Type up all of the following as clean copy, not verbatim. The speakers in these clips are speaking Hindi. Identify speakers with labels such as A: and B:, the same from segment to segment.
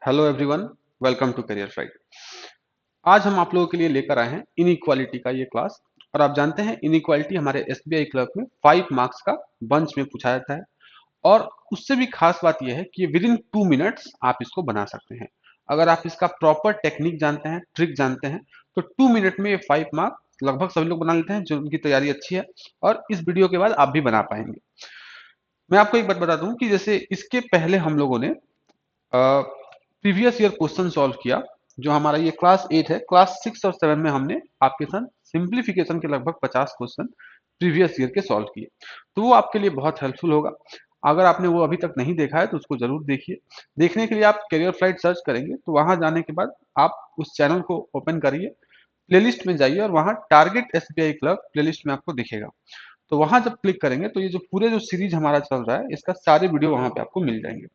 A: Hello everyone, welcome to career fried. आज हम आप लोगों के लिए लेकर आए हैं इनइक्वालिटी का ये क्लास। और आप जानते हैं इनइक्वालिटी हमारे एसबीआई क्लर्क में 5 मार्क्स का बंच में पूछा जाता है। और उससे भी खास बात यह है कि विद इन 2 मिनट्स आप इसको बना सकते हैं। अगर आप इसका प्रॉपर टेक्निक जानते हैं, ट्रिक जानते हैं, तो 2 मिनट में ये 5 मार्क लगभग सभी लोग बना लेते हैं जो उनकी तैयारी अच्छी है। और इस वीडियो के बाद आप भी बना पाएंगे। मैं आपको एक बात बता दूं कि जैसे इसके पहले हम लोगों ने प्रीवियस ईयर क्वेश्चन सॉल्व किया। जो हमारा ये क्लास 8 है, क्लास 6 और 7 में हमने आपके साथ सिंप्लीफिकेशन के लगभग 50 क्वेश्चन प्रीवियस ईयर के सॉल्व किए। तो वो आपके लिए बहुत हेल्पफुल होगा। अगर आपने वो अभी तक नहीं देखा है तो उसको जरूर देखिए। देखने के लिए आप करियर फ्लाइट सर्च करेंगे तो वहां जाने के बाद आप उस चैनल को ओपन करिए, प्लेलिस्ट में जाइए और वहां टारगेट एसबीआई क्लर्क प्लेलिस्ट में आपको दिखेगा। तो वहां जब क्लिक करेंगे तो ये जो पूरे जो सीरीज हमारा चल रहा है इसका सारे वीडियो वहां पे आपको मिल जाएंगे।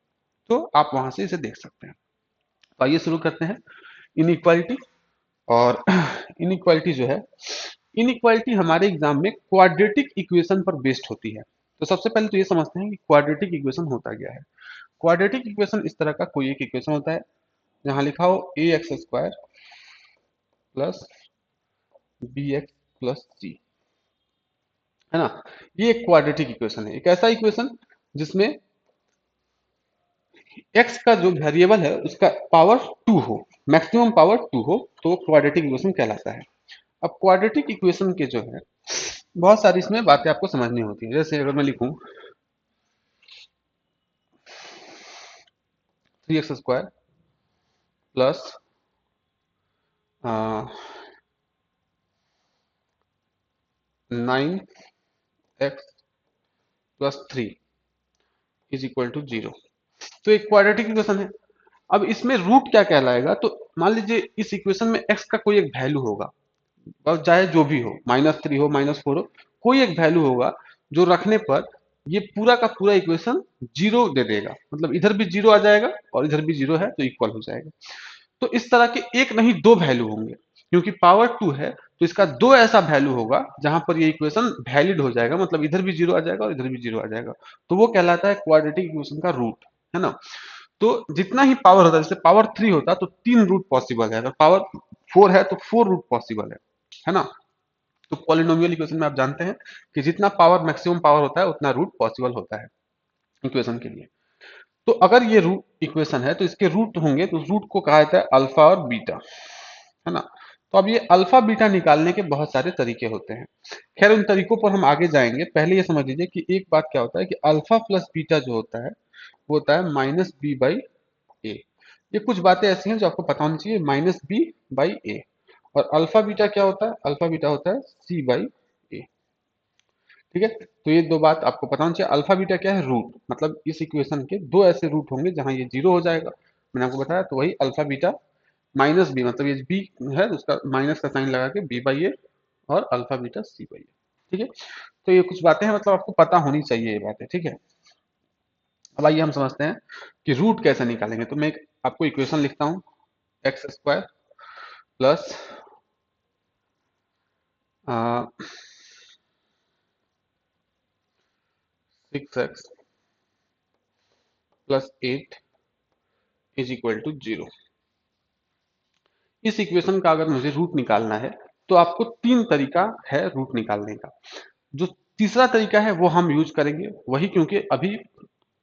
A: तो आप वहां से इसे देख सकते हैं। तो आइए शुरू करते हैं इनइक्वालिटी। और इनइक्वालिटी जो है, इनइक्वालिटी हमारे एग्जाम में क्वाड्रेटिक इक्वेशन पर बेस्ड होती है। तो सबसे पहले तो ये समझते हैं कि क्वाड्रेटिक इक्वेशन होता क्या है। क्वाड्रेटिक इक्वेशन इस तरह का कोई एक इक्वेशन होता है जहां लिखा हो a x square plus b x plus c, है ना। ये एक क्वाड्रेटिक इक्वेशन है, एक ऐसा इक्वेशन जिसमें एक्स का जो वेरिएबल है उसका पावर 2 हो, मैक्सिमम पावर 2 हो, तो क्वाड्रेटिक इक्वेशन कहलाता है। अब क्वाड्रेटिक इक्वेशन के जो है बहुत सारी इसमें बातें आपको समझनी होती है। जैसे अगर मैं लिखूं 3x² plus 9x+3 is equal to 0, तो एक क्वाड्रेटिक इक्वेशन है। अब इसमें रूट क्या कहलाएगा, तो मान लीजिए इस इक्वेशन में x का कोई एक वैल्यू होगा, और चाहे जो भी हो, -3 हो, -4 हो, कोई एक वैल्यू होगा जो रखने पर ये पूरा का पूरा इक्वेशन जीरो दे देगा। मतलब इधर भी जीरो आ जाएगा और इधर भी जीरो है तो इक्वल हो जाएगा। तो इस तरह के एक नहीं दो वैल्यू होंगे, क्योंकि पावर 2 है तो इसका दो ऐसा वैल्यू होगा जहां पर ये इक्वेशन वैलिड हो जाएगा। मतलब इधर भी जीरो आ जाएगा और इधर भी जीरो आ जाएगा। तो वो कहलाता है क्वाड्रेटिक इक्वेशन का रूट, है ना। तो जितना ही पावर होता है, जैसे पावर 3 होता तो 3 रूट पॉसिबल है, अगर पावर 4 है तो 4 रूट पॉसिबल है ना। तो पॉलिनोमियल इक्वेशन में आप जानते हैं कि जितना पावर मैक्सिमम पावर होता है उतना रूट पॉसिबल होता है इक्वेशन के लिए। तो अगर ये रूट इक्वेशन है तो इसके रूट होंगे, तो रूट को कहा जाता है अल्फा और बीटा, है ना। तो अब ये अल्फा बीटा निकालने के बहुत सारे तरीके होते हैं। खैर उन तरीकों पर हम आगे जाएंगे, पहले ये समझ लीजिए कि एक बात क्या होता है कि अल्फा प्लस बीटा जो होता है वो होता है -b/a। ये कुछ बातें ऐसी हैं जो आपको पता होनी चाहिए, -b/a। और अल्फा बीटा क्या होता है, अल्फा बीटा होता है c/a। ठीक है, तो ये दो बात आपको पता होनी चाहिए। अल्फा बीटा क्या है, रूट, मतलब इस इक्वेशन के दो ऐसे रूट होंगे जहां ये जीरो हो जाएगा, मैंने आपको बताया। तो वही अल्फा बीटा, माइनस बी, मतलब ये बी है तो उसका माइनस का साइन लगा के b/a, और अल्फा बीटा c/a। ठीक है, तो ये कुछ बातें हैं, मतलब आपको पता होनी चाहिए ये बातें। ठीक है, अब आइए हम समझते हैं कि रूट कैसे निकालेंगे। तो मैं आपको इक्वेशन लिखता हूँ, x² plus 6x+8 is equal to 0। इस इक्वेशन का अगर मुझे रूट निकालना है तो आपको तीन तरीका है रूट निकालने का। जो तीसरा तरीका है वो हम यूज करेंगे वही, क्योंकि अभी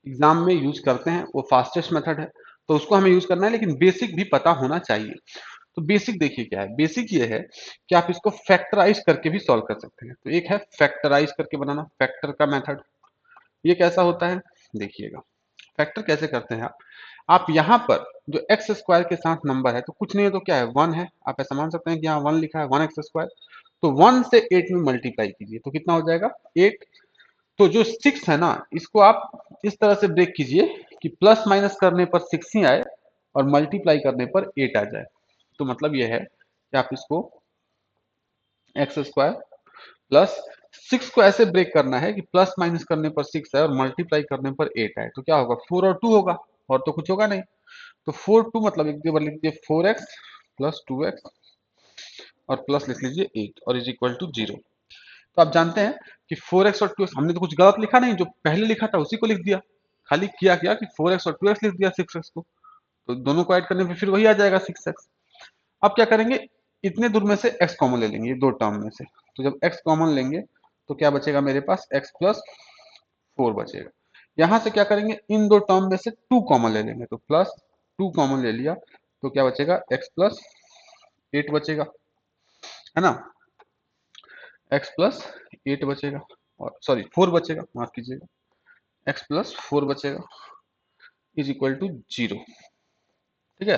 A: एग्जाम में यूज करते हैं, वो फास्टेस्ट मेथड है तो उसको हमें यूज करना है, लेकिन बेसिक भी पता होना चाहिए। तो बेसिक देखिए क्या है, बेसिक ये है कि आप इसको फैक्टराइज करके भी सॉल्व कर सकते हैं। तो एक है फैक्टराइज करके बनाना, फैक्टर का मेथड। ये कैसा होता है देखिएगा। फैक्टर कैसे करते हैं आप यहाँ पर जो x² के साथ नंबर है तो कुछ नहीं है तो क्या है, 1 है। आप ऐसा मान सकते हैं कि यहाँ 1 लिखा है, 1x²। तो 1 से 8 में मल्टीप्लाई कीजिए तो कितना हो जाएगा, 8। तो जो 6 है ना, इसको आप इस तरह से ब्रेक कीजिए कि प्लस माइनस करने पर 6 ही आए और मल्टीप्लाई करने पर 8 आ जाए। तो मतलब यह है कि आप इसको x² प्लस 6 को ऐसे ब्रेक करना है कि प्लस माइनस करने पर 6 है और मल्टीप्लाई करने पर 8 है। तो क्या होगा, 4 और 2 होगा, और तो कुछ होगा नहीं। तो 4 2 मतलब एक बार लिख लीजिए 4x प्लस 2x और प्लस लिख लीजिए 8 और इज इक्वल टू 0। तो आप जानते हैं कि 4x और 2x, हमने तो कुछ गलत लिखा नहीं, जो पहले लिखा था उसी को लिख दिया। खाली किया क्या कि 4x और 2x लिख दिया 6x को। तो दोनों को ऐड करने पे फिर वही आ जाएगा 6x। अब क्या करेंगे, इतने दूर में से x कॉमन ले लेंगे, ये दो टर्म में से। तो जब x कॉमन लेंगे तो क्या बचेगा मेरे पास, x प्लस 4 बचेगा। यहां से क्या करेंगे, इन दो टर्म में से 2 कॉमन ले लेंगे, तो प्लस 2 कॉमन ले लिया तो क्या बचेगा, x प्लस 8 बचेगा, है ना, x प्लस 8 बचेगा, और सॉरी 4 बचेगा, माफ कीजिएगा, x प्लस 4 बचेगा इज इक्वल टू 0। ठीक है,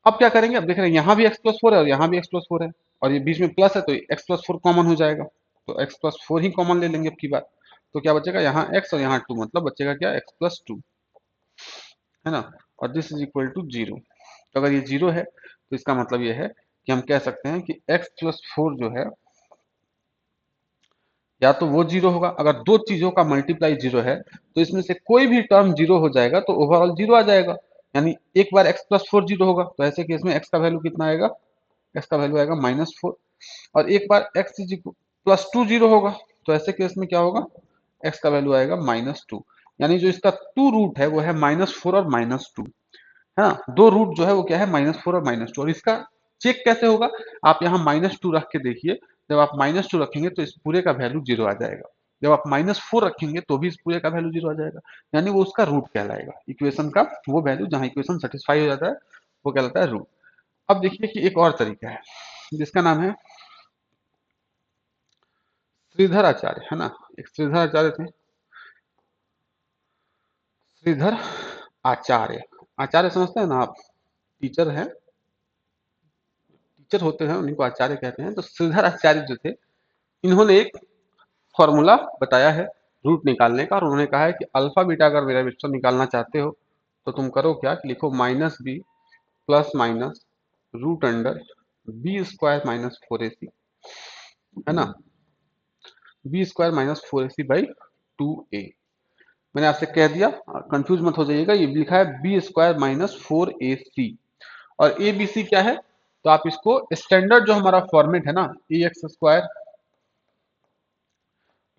A: अब क्या करेंगे, अब देख रहे हैं यहाँ भी x प्लस 4 है और यहाँ भी x प्लस 4 है, और ये बीच में प्लस है तो x प्लस 4 कॉमन हो जाएगा, तो x प्लस 4 ही कॉमन ले लेंगे अब की बार। तो क्या बचेगा, यहाँ x और यहाँ 2, मतलब बचेगा क्या, x प्लस 2, है ना, और दिस इज इक्वल टू 0। तो अगर ये 0 है तो इसका मतलब ये है कि हम कह सकते हैं कि x प्लस 4 जो है, या तो वो 0 होगा, अगर दो चीजों का मल्टीप्लाई 0 है तो इसमें से कोई भी टर्म 0 हो जाएगा तो ओवरऑल 0 आ जाएगा। यानी एक बार x प्लस 4 0 होगा तो ऐसे केस में x का वैल्यू कितना आएगा, x का वैल्यू आएगा -4। और एक बार x इज प्लस 2 0 होगा तो ऐसे केस में क्या होगा, x का वैल्यू आएगा -2। यानी जो इसका टू रूट है वो है -4 और -2, है ना, दो रूट जो है वो क्या है, -4 और -2। और इसका चेक कैसे होगा, आप यहाँ -2 रख के देखिए, जब आप -2 रखेंगे तो इस पूरे का वैल्यू 0 आ जाएगा, जब आप -4 रखेंगे तो भी इस पूरे का वैल्यू 0 आ जाएगा, यानी वो उसका रूट कहलाएगा, इक्वेशन का वो वैल्यू जहां इक्वेशन सेटिस्फाई हो जाता है वो कहलाता है रूट। अब देखिए कि एक और तरीका है जिसका नाम है श्रीधर आचार्य, है ना, एक श्रीधर आचार्य थे, श्रीधर आचार्य, आचार्य समझते हैं ना आप, टीचर है, टीचर होते हैं उन्हीं को आचार्य कहते हैं। तो श्रीधर आचार्य जो थे, इन्होंने एक फॉर्मूला बताया है रूट निकालने का, और उन्होंने कहा है कि अल्फा बीटा अगर वेरिएशन निकालना चाहते हो तो तुम करो क्या, कि लिखो -b plus minus root under b² minus 4ac, है ना, b² minus 4ac by 2a। मैंने आपसे कह दिया, कंफ्यूज मत हो जाइएगा, ये लिखा है b² माइनस 4ac, और ए बी सी क्या है, तो आप इसको स्टैंडर्ड जो हमारा फॉर्मेट है ना, ax²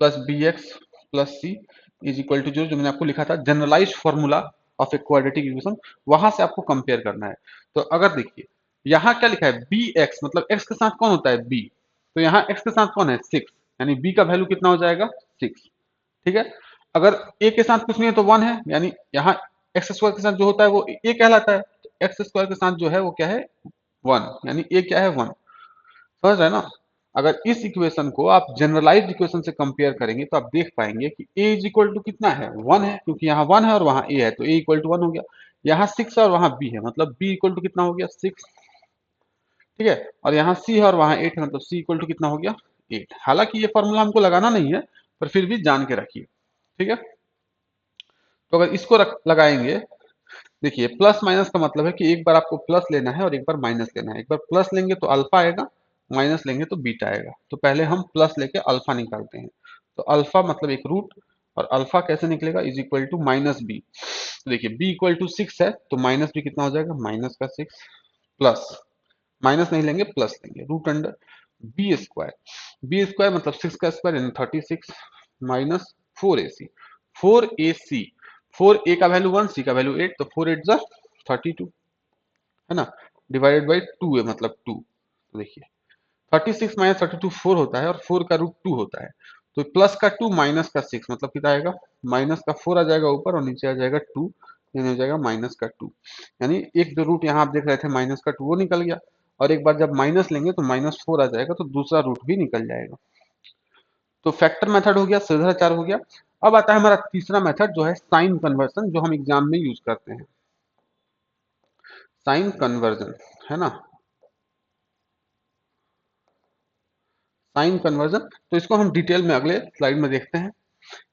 A: plus b x plus c is equal to 0, जो मैंने आपको लिखा था generalize formula of a quadratic equation, वहां से आपको कंपेयर करना है। तो अगर देखिए यहाँ क्या लिखा है, बी एक्स, मतलब एक्स के साथ कौन होता है, बी, तो यहाँ एक्स के साथ कौन है, 6, यानी बी का वैल्यू कितना हो जाएगा, 6। ठीक है, अगर ए के साथ कुछ नहीं है तो 1 है, यानी यहाँ x² के साथ जो होता है वो ए कहलाता है, तो x² के साथ जो है वो क्या है, 1, यानी ए क्या है, 1। समझ रहे हैं ना, अगर इस इक्वेशन को आप जनरलाइज्ड इक्वेशन से कंपेयर करेंगे तो आप देख पाएंगे कि a इज इक्वल टू कितना है, 1 है, क्योंकि यहाँ 1 है और वहाँ a है, तो a इक्वल टू 1 हो गया। यहाँ 6 है और वहाँ b है, मतलब b इक्वल टू कितना हो गया, 6। ठीक है, और यहाँ c है और वहाँ 8 है, मतलब c इक्वल टू कितना हो गया, 8। हालांकि ये फॉर्मूला हमको लगाना नहीं है, पर फिर भी जान के रखिए। ठीक है, तो अगर इसको लगाएंगे, देखिए प्लस माइनस का मतलब है कि एक बार आपको प्लस लेना है और एक बार माइनस लेना है, एक बार प्लस लेंगे तो अल्फा आएगा, माइनस लेंगे तो बीटा आएगा। तो पहले हम प्लस लेके अल्फा निकालते हैं, तो अल्फा मतलब एक रूट, और अल्फा कैसे निकलेगा, इज इक्वल टू -b। तो देखिए b इक्वल टू 6 है तो माइनस भी कितना हो जाएगा, -6 प्लस, माइनस नहीं लेंगे प्लस लेंगे, रूट अंडर बी स्क्वायर मतलब 6 का स्क्वायर यानी 36 माइनस 4ac, 4ac, 4a का वैल्यू 1, सी का वैल्यू 8, तो 4 8 जा 32, है ना, डिवाइडेड बाई 2 है मतलब 2। तो देखिए 36 माइनस 32 4 होता है, और 4 का रूट 2 होता है, तो प्लस का 2 माइनस का 6 मतलब कितना आएगा, माइनस का 4 आ जाएगा ऊपर और नीचे आ जाएगा 2, यानी हो जाएगा माइनस का 2। यानी एक जो रूट यहाँ आप देख रहे थे माइनस का 2 वो निकल गया, और एक बार जब माइनस लेंगे तो -4 आ जाएगा, तो दूसरा रूट भी निकल जाएगा। तो फैक्टर मेथड हो गया, सीधाचार हो गया। अब आता है हमारा तीसरा मेथड जो है साइन कन्वर्सन, जो हम एग्जाम में यूज करते हैं, साइन कन्वर्जन, है ना, साइन कन्वर्जन। तो इसको हम डिटेल में अगले स्लाइड में देखते हैं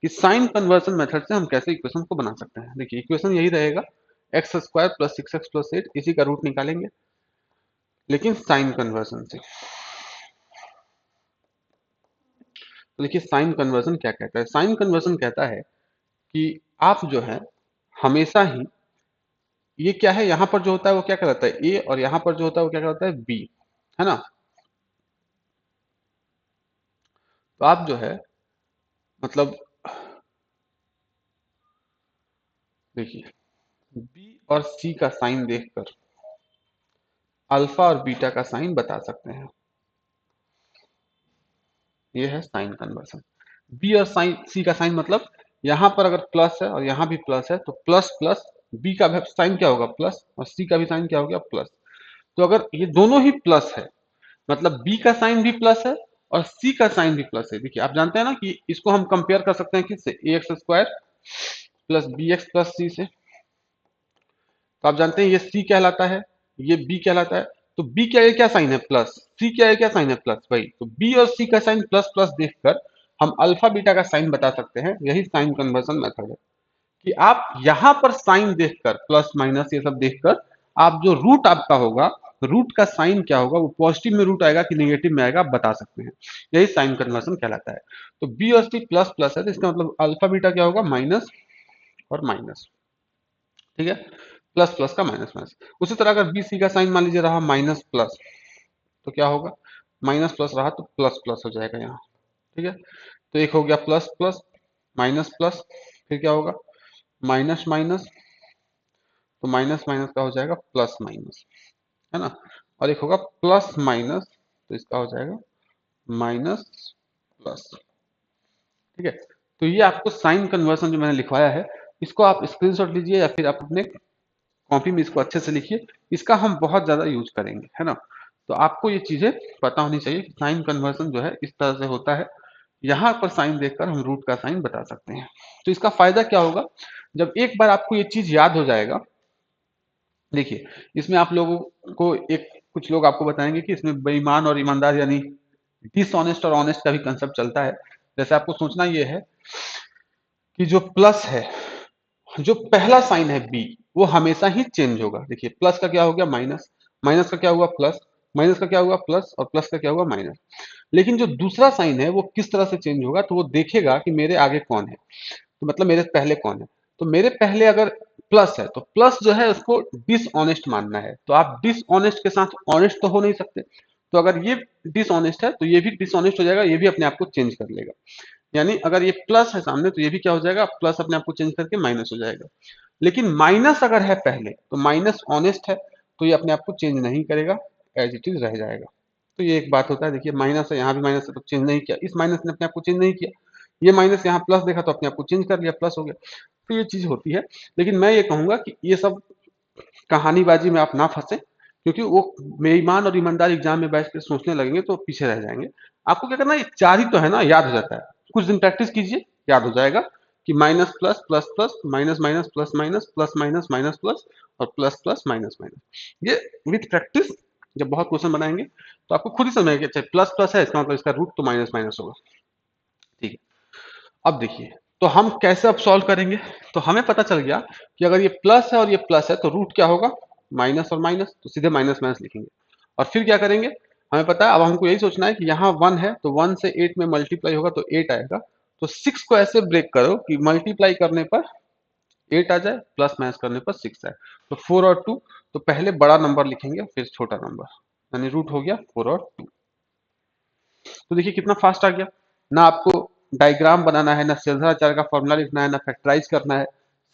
A: कि साइन कन्वर्जन मेथड से हम कैसे इक्वेशन को बना सकते हैं। देखिए इक्वेशन यही रहेगा, x² प्लस 6x प्लस 8, इसी का रूट निकालेंगे, लेकिन साइन कन्वर्जन से। तो देखिए साइन कन्वर्जन क्या कहता है, साइन कन्वर्जन कहता है कि आप जो है हमेशा ही, ये क्या है, यहाँ पर जो होता है वो क्या कहलाता है ए, और यहाँ पर जो होता है वो क्या कहलाता है बी, है ना। तो आप जो है मतलब देखिए बी और सी का साइन देखकर अल्फा और बीटा का साइन बता सकते हैं। ये है साइन कन्वर्सन। बी और साइन सी का साइन मतलब यहां पर अगर प्लस है और यहां भी प्लस है तो प्लस प्लस बी का भी साइन क्या होगा प्लस और सी का भी साइन क्या हो गया प्लस। तो अगर ये दोनों ही प्लस है मतलब बी का साइन भी प्लस है और सी का साइन भी प्लस है। देखिए आप जानते हैं ना कि इसको हम कंपेयर कर सकते हैं किससे a x square plus b x plus c से। तो आप जानते हैं ये सी कहलाता है ये बी कहलाता है। तो बी क्या है क्या साइन है प्लस सी क्या है क्या साइन है प्लस भाई। तो बी और सी का साइन प्लस प्लस देखकर हम अल्फा बीटा का साइन बता सकते हैं। यही साइन कन्वर्सन मेथड है कि आप यहां पर साइन देखकर प्लस माइनस ये सब देखकर आप जो रूट आपका होगा रूट का साइन क्या होगा वो पॉजिटिव में रूट आएगा कि नेगेटिव में आएगा आप बता सकते हैं। यही साइन कन्वर्सन कहलाता है। तो बी और सी प्लस प्लस है तो इसका मतलब अल्फा बीटा क्या होगा माइनस और माइनस। ठीक है प्लस प्लस का माइनस माइनस। उसी तरह अगर बी सी का साइन मान लीजिए रहा माइनस प्लस तो क्या होगा माइनस प्लस रहा तो प्लस प्लस हो जाएगा यहाँ। ठीक है तो एक हो गया प्लस प्लस माइनस प्लस फिर क्या होगा माइनस माइनस तो माइनस माइनस का हो जाएगा प्लस माइनस है ना। और एक होगा प्लस माइनस तो इसका हो जाएगा माइनस प्लस। ठीक है तो ये आपको साइन कन्वर्सन जो मैंने लिखवाया है इसको आप स्क्रीनशॉट लीजिए या फिर आप अपने कॉपी में इसको अच्छे से लिखिए। इसका हम बहुत ज्यादा यूज करेंगे है ना। तो आपको ये चीजें पता होनी चाहिए कि साइन कन्वर्सन जो है इस तरह से होता है। यहाँ पर साइन देखकर हम रूट का साइन बता सकते हैं। तो इसका फायदा क्या होगा जब एक बार आपको ये चीज याद हो जाएगा। देखिए इसमें आप लोगों को एक कुछ लोग आपको बताएंगे कि इसमें बेईमान और ईमानदार यानी डिसऑनेस्ट और ऑनेस्ट का भी कंसेप्ट चलता है। जैसे आपको सोचना ये है कि जो प्लस है जो पहला साइन है बी वो हमेशा ही चेंज होगा। देखिए प्लस का क्या हो गया माइनस माइनस का क्या हुआ प्लस माइनस का क्या हुआ प्लस और प्लस का क्या हुआ माइनस। लेकिन जो दूसरा साइन है वो किस तरह से चेंज होगा तो वो देखेगा कि मेरे आगे कौन है तो मतलब मेरे पहले कौन है। तो मेरे पहले अगर प्लस है तो प्लस जो है उसको डिसऑनेस्ट मानना है। तो आप डिसऑनेस्ट के साथ ऑनेस्ट तो हो नहीं सकते। तो अगर ये डिसऑनेस्ट है तो ये भी डिसऑनेस्ट हो जाएगा ये भी अपने आप को चेंज कर लेगा। यानी अगर ये प्लस है सामने तो ये भी क्या हो जाएगा प्लस अपने आप को चेंज करके माइनस हो जाएगा। लेकिन माइनस अगर है पहले तो माइनस ऑनेस्ट है तो ये अपने आप को चेंज नहीं करेगा एज इट इज रह जाएगा। तो ये एक बात होता है। देखिए माइनस है यहाँ भी माइनस है तो चेंज नहीं किया इस माइनस ने अपने आप को चेंज नहीं किया। ये माइनस यहाँ प्लस देखा तो अपने आप को चेंज कर लिया प्लस हो गया। तो ये चीज होती है। लेकिन मैं ये कहूंगा कि ये सब कहानीबाजी में आप ना फंसे क्योंकि वो बेईमान और ईमानदार एग्जाम में बैठ कर सोचने लगेंगे तो पीछे रह जाएंगे। आपको क्या करना है ये चार ही तो है ना याद हो जाता है। कुछ दिन प्रैक्टिस कीजिए याद हो जाएगा कि minus plus plus plus minus minus plus minus minus plus और प्लस प्लस माइनस माइनस। ये विथ प्रैक्टिस जब बहुत क्वेश्चन बनाएंगे तो आपको खुद ही समझ आएगा अच्छा प्लस प्लस है इसका मतलब इसका रूट तो माइनस माइनस होगा। ठीक है अब देखिए तो हम कैसे अब सॉल्व करेंगे। तो हमें पता चल गया कि अगर ये प्लस है और ये प्लस है तो रूट क्या होगा माइनस और माइनस तो सीधे माइनस माइनस लिखेंगे। और फिर क्या करेंगे हमें पता है अब हमको यही सोचना है कि यहाँ वन है तो वन से एट में मल्टीप्लाई होगा तो एट आएगा। तो सिक्स को ऐसे ब्रेक करो कि मल्टीप्लाई करने पर एट आ जाए प्लस माइनस करने पर सिक्स आए। तो फोर और टू तो पहले बड़ा नंबर लिखेंगे फिर छोटा नंबर यानी रूट हो गया फोर और टू। तो देखिए कितना फास्ट आ गया। ना आपको डायग्राम बनाना है ना शेषाचार का फॉर्मूला लिखना है ना फैक्टराइज करना है।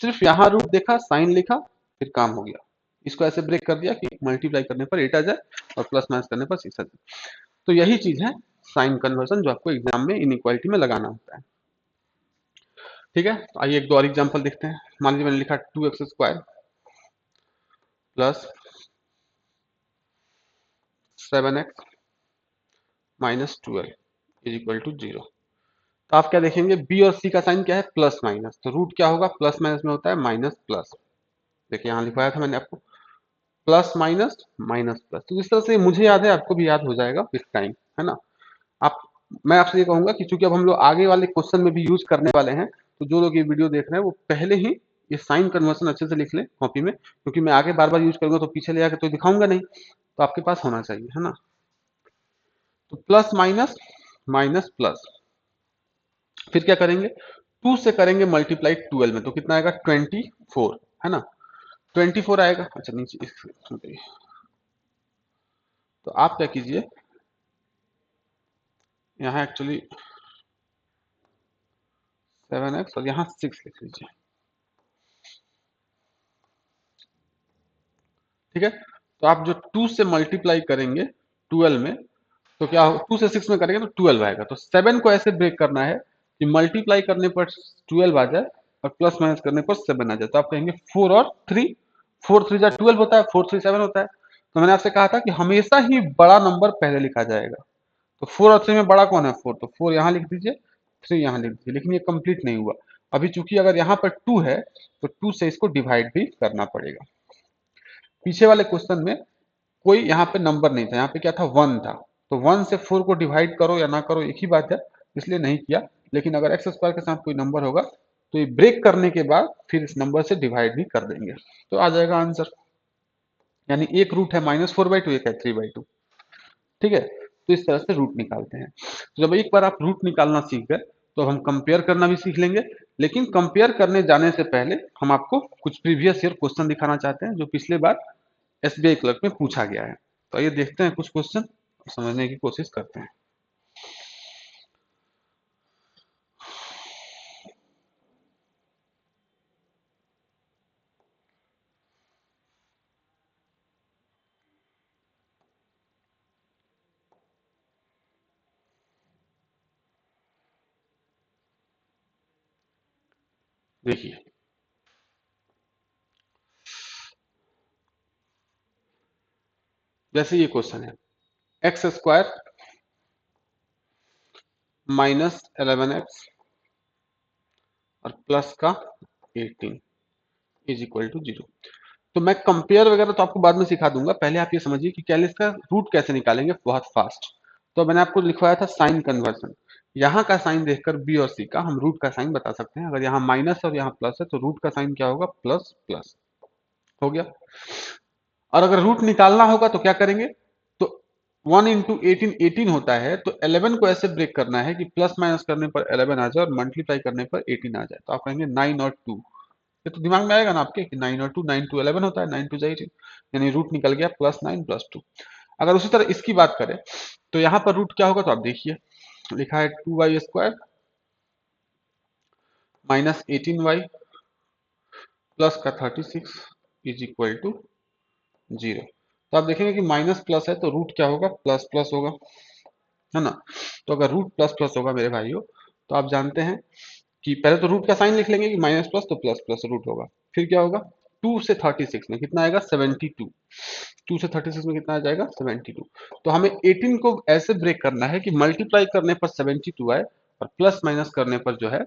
A: सिर्फ यहाँ रूट देखा साइन लिखा फिर काम हो गया। इसको ऐसे ब्रेक कर दिया कि मल्टीप्लाई करने पर एट आ जाए और प्लस माइनस करने पर सिक्स आ जाए। तो यही चीज है साइन कन्वर्सन जो आपको एग्जाम में इनइक्वालिटी में लगाना होता है। ठीक है तो आइए एक दो और एग्जाम्पल देखते हैं। मान लीजिए मैंने लिखा two x square plus seven x minus twelve is equal to zero. तो आप क्या देखेंगे बी और सी का साइन क्या है प्लस माइनस तो रूट क्या होगा प्लस माइनस में होता है माइनस प्लस। देखिए यहाँ लिखवाया था मैंने आपको प्लस माइनस माइनस प्लस। तो इस तरह से मुझे याद है आपको भी याद हो जाएगा विथ टाइम है ना। आप मैं आपसे ये कहूंगा कि चूंकि अब हम लोग आगे वाले क्वेश्चन में भी यूज करने वाले हैं तो जो लोग ये वीडियो देख रहे हैं वो पहले ही ये साइन कन्वर्सन अच्छे से लिख लें कॉपी में क्योंकि मैं आगे बार बार यूज करूंगा तो पीछे ले आकर तो दिखाऊंगा नहीं। तो आपके पास होना चाहिए है ना। तो प्लस माइनस माइनस प्लस फिर क्या करेंगे टू से करेंगे मल्टीप्लाई ट्वेल्व में तो कितना आएगा ट्वेंटी फोर है ना। ट्वेंटी फोर आएगा अच्छा नीचे तो आप क्या कीजिए यहाँ एक्चुअली सेवन एक्स और यहाँ सिक्स लिख लीजिए। ठीक है। तो आप जो 2 से मल्टीप्लाई करेंगे 12 में, तो क्या हो, 2 से 6 में करेंगे तो 12 आएगा। तो 7 को ऐसे ब्रेक करना है कि मल्टीप्लाई करने पर 12 आ जाए और प्लस माइनस करने पर 7 आ जाए। तो आप कहेंगे 4 और 3, 4 3 जा 12 होता है, 4 3 7 होता है। तो मैंने आपसे कहा था कि हमेशा ही बड़ा नंबर पहले लिखा जाएगा। तो 4 और 3 में बड़ा कौन है? 4। तो 4 यहाँ लिख दीजिए, 3 यहाँ लिख दीजिए, लेकिन ये कंप्लीट नहीं हुआ अभी, चूंकि अगर यहाँ पर 2 है तो 2 से इसको डिवाइड भी करना पड़ेगा। पीछे वाले क्वेश्चन में कोई यहाँ पे नंबर नहीं था, यहाँ पे क्या था? 1 था। तो 1 से 4 को डिवाइड करो या ना करो एक ही बात है, इसलिए नहीं किया। लेकिन अगर एक्स स्क्वायर के साथ कोई नंबर होगा तो ये ब्रेक करने के बाद फिर इस नंबर से डिवाइड भी कर देंगे, तो आ जाएगा आंसर। यानी एक रूट है -4/2, एक है 3/2। ठीक है, तो इस तरह से रूट निकालते हैं। तो जब एक बार आप रूट निकालना सीख गए तो हम कंपेयर करना भी सीख लेंगे। लेकिन कंपेयर करने जाने से पहले हम आपको कुछ प्रीवियस ईयर क्वेश्चन दिखाना चाहते हैं जो पिछले बार एसबीआई क्लर्क में पूछा गया है। तो आइए देखते हैं कुछ क्वेश्चन और समझने की कोशिश करते हैं। देखिए, जैसे ये क्वेश्चन है, एक्स स्क्वायर -11x और प्लस का 18 इज इक्वल टू 0। तो मैं कंपेयर वगैरह तो आपको बाद में सिखा दूंगा, पहले आप ये समझिए कि कैसे इसका रूट कैसे निकालेंगे बहुत फास्ट। तो मैंने आपको लिखवाया था साइन कन्वर्सन। यहाँ का साइन देखकर बी और सी का हम रूट का साइन बता सकते हैं। अगर यहाँ माइनस और यहाँ प्लस है तो रूट का साइन क्या होगा? Plus plus. हो गया। और अगर रूट निकालना होगा तो क्या करेंगे? तो 1 × 18 18 होता है, तो 11 को ऐसे ब्रेक करना है कि प्लस माइनस करने पर 11 आ जाए और मल्टीप्लाई करने पर 18 आ जाए। तो आप कहेंगे 9 और 2। ये तो दिमाग में आएगा ना आपके कि 9 और 2, 9 2 11 होता है, 9 2 18, यानी रूट निकल गया +9 +2। अगर उसी तरह इसकी बात करें तो यहाँ पर रूट क्या होगा? तो आप देखिए, लिखा है 2y² -18y प्लस का 36 इज इक्वल टू 0। तो आप देखेंगे कि माइनस प्लस है तो रूट क्या होगा? प्लस प्लस होगा, है ना। तो अगर रूट प्लस प्लस होगा मेरे भाइयों, तो आप जानते हैं कि पहले तो रूट का साइन लिख लेंगे कि माइनस प्लस तो प्लस प्लस रूट होगा। फिर क्या होगा? 2 से 36 में कितना आएगा? 72। 2 से 36 में कितना आ जाएगा? 72। तो हमें 18 को ऐसे ब्रेक करना है कि मल्टीप्लाई करने पर 72 आए और प्लस माइनस करने पर जो है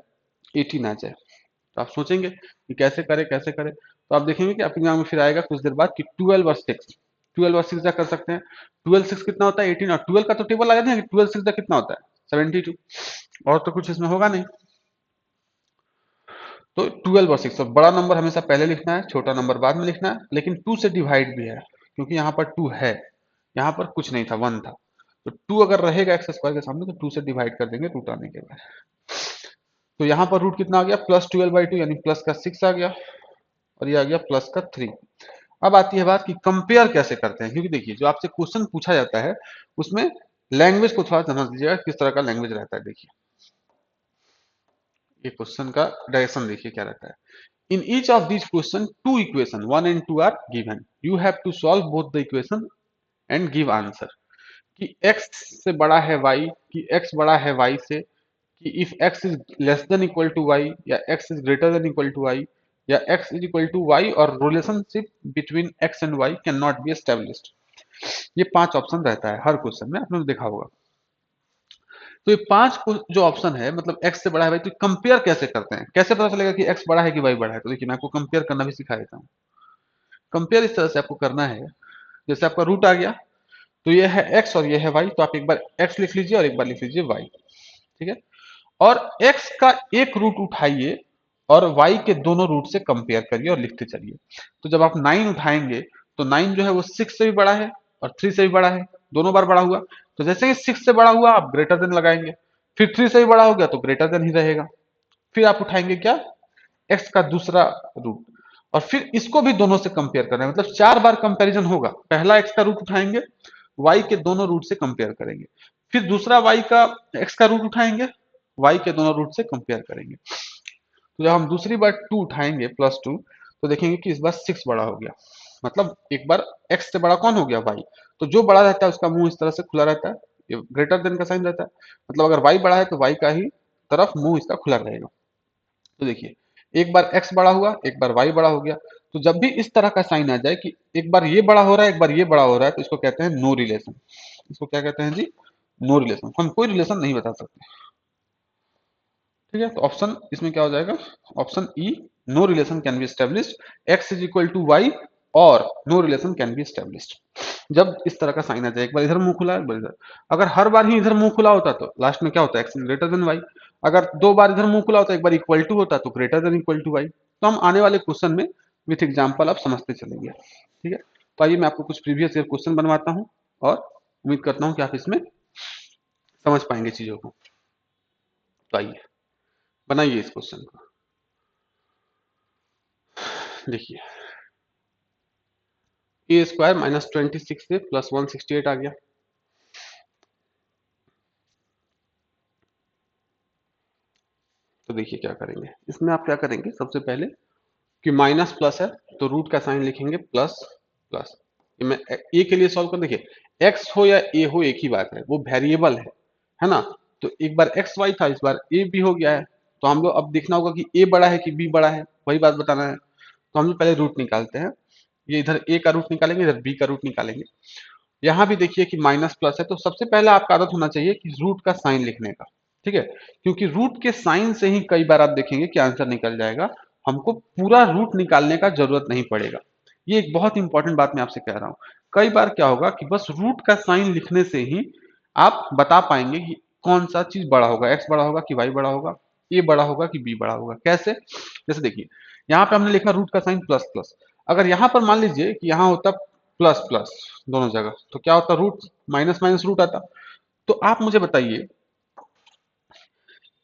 A: 18 आ जाए। तो आप सोचेंगे कि कैसे करें कैसे करें, तो आप देखेंगे कि आपके दिमाग में फिर आएगा कुछ देर बाद कि 12 और 6, 12 और 6 क्या कर सकते हैं? 12 6 कितना होता है? 18। और 12 का तो टेबल लगा दें कि 12 6 कितना होता है? 72। और तो कुछ इसमें होगा नहीं। तो 12 और 6, तो बड़ा नंबर हमेशा पहले लिखना है, छोटा नंबर बाद में लिखना है। लेकिन 2 से डिवाइड भी है, क्योंकि यहाँ पर 2 है, यहाँ पर कुछ नहीं था, 1 था। तो 2 अगर रहेगा एक्स स्क्वायर के सामने तो 2 से डिवाइड कर देंगे रूट आने के बाद। तो यहाँ पर रूट कितना आ गया? +12/2, यानी प्लस का 6 आ गया और ये आ गया प्लस का 3। अब आती है बात कि कंपेयर कैसे करते हैं, क्योंकि देखिए जो आपसे क्वेश्चन पूछा जाता है उसमें लैंग्वेज को थोड़ा समझ लीजिएगा किस तरह का लैंग्वेज रहता है। देखिए, ये क्वेश्चन का डायरेक्शन देखिए क्या रहता है। In each of these question, two equation 1 and 2 are given. You have to solve both the equation and give answer. कि x से बड़ा है y, कि x बड़ा है y से, कि if x is less than equal to y या x is greater than equal to y या x is equal to y और relationship between x and y cannot be established। ये 5 ऑप्शन रहता है हर क्वेश्चन में, आपने देखा होगा। तो ये 5 जो ऑप्शन है, मतलब x से बड़ा है भाई, तो कंपेयर कैसे करते हैं? कैसे पता चलेगा कि x बड़ा है कि y बड़ा है? तो देखिए मैं आपको कंपेयर करना भी सिखा देता हूँ। कंपेयर इस तरह से आपको करना है, जैसे आपका रूट आ गया तो ये है x और ये है y, तो आप एक बार x लिख लीजिए और एक बार लिख लीजिए y। ठीक है, और x का एक रूट उठाइए और y के दोनों रूट से कंपेयर करिए और लिखते चलिए। तो जब आप 9 उठाएंगे तो 9 जो है वो 6 से भी बड़ा है और 3 से भी बड़ा है, दोनों बार बड़ा हुआ। तो जैसे ही 6 से बड़ा हुआ आप ग्रेटर देन लगाएंगे, फिर 3 से भी बड़ा हो गया तो ग्रेटर देन ही रहेगा। फिर आप उठाएंगे क्या? एक्स का दूसरा रूट, और फिर इसको भी दोनों से कंपेयर करना है, मतलब 4 बार कंपैरिजन होगा। पहला एक्स का रूट उठाएंगे, वाई के दोनों रूट से कंपेयर करेंगे, फिर दूसरा वाई का एक्स का रूट उठाएंगे, वाई के दोनों रूट से कंपेयर करेंगे। तो जब हम दूसरी बार 2 उठाएंगे +2, तो देखेंगे कि इस बार 6 बड़ा हो गया। मतलब एक बार x से बड़ा कौन हो गया y, तो जो बड़ा रहता है उसका मुंह इस तरह से खुला रहता है, ये ग्रेटर देन का साइन रहता है, मतलब अगर y बड़ा है तो y का ही तरफ मुंह इसका खुला रहेगा। तो देखिए एक बार x बड़ा हुआ, एक बार y बड़ा हो गया, तो जब भी इस तरह का साइन आ जाए कि एक बार ये बड़ा हो रहा है, एक बार ये बड़ा हो रहा है, तो इसको कहते हैं नो रिलेशन। इसको क्या कहते हैं जी? No relation. हम कोई रिलेशन नहीं बता सकते। ठीक है, तो ऑप्शन इसमें क्या हो जाएगा? Option E, no relation can be established x is equal to y, और no relation can be established जब इस तरह का साइन आ जाए, एक बार इधर मुंह खुला है, एक बार इधर। अगर हर बार ही इधर मुंह खुला होता तो लास्ट में क्या होता है? X greater than y. अगर दो बार इधर मुंह खुला होता, एक बार इक्वल टू होता, तो greater than equal to y. तो हम आने वाले क्वेश्चन में विथ एग्जाम्पल आप समझते चलेंगे। ठीक है, तो आइए मैं आपको कुछ प्रीवियस ईयर क्वेश्चन बनवाता हूँ, और उम्मीद करता हूँ कि आप इसमें समझ पाएंगे चीजों को। तो आइए बनाइए इस क्वेश्चन को। देखिए ए स्क्वायर माइनस 26 से प्लस 168 आ गया। तो देखिए क्या करेंगे इसमें, आप क्या करेंगे सबसे पहले कि माइनस प्लस है तो रूट का साइन लिखेंगे प्लस प्लस। ये मैं ए के लिए सॉल्व कर, देखिए एक्स हो या ए हो एक ही बात है, वो वेरिएबल है ना। तो एक बार एक्स वाई था, इस बार ए बी हो गया है, तो हम लोग अब देखना होगा कि ए बड़ा है कि बी बड़ा है, वही बात बताना है। तो हम लोग पहले रूट निकालते हैं, ये इधर ए का रूट निकालेंगे, इधर बी का रूट निकालेंगे। यहाँ भी देखिए कि माइनस प्लस है, तो सबसे पहले आपका आदत होना चाहिए कि रूट का साइन लिखने का। ठीक है, क्योंकि रूट के साइन से ही कई बार आप देखेंगे कि आंसर निकल जाएगा, हमको पूरा रूट निकालने का जरूरत नहीं पड़ेगा। ये एक बहुत इंपॉर्टेंट बात मैं आपसे कह रहा हूँ। कई बार क्या होगा कि बस रूट का साइन लिखने से ही आप बता पाएंगे कि कौन सा चीज बड़ा होगा, एक्स बड़ा होगा कि वाई बड़ा होगा, ए बड़ा होगा कि बी बड़ा होगा। कैसे? जैसे देखिए यहाँ पे हमने लिखा रूट का साइन प्लस प्लस, अगर यहाँ पर मान लीजिए कि यहाँ होता प्लस प्लस दोनों जगह, तो क्या होता? रूट माइनस माइनस रूट आता। तो आप मुझे बताइए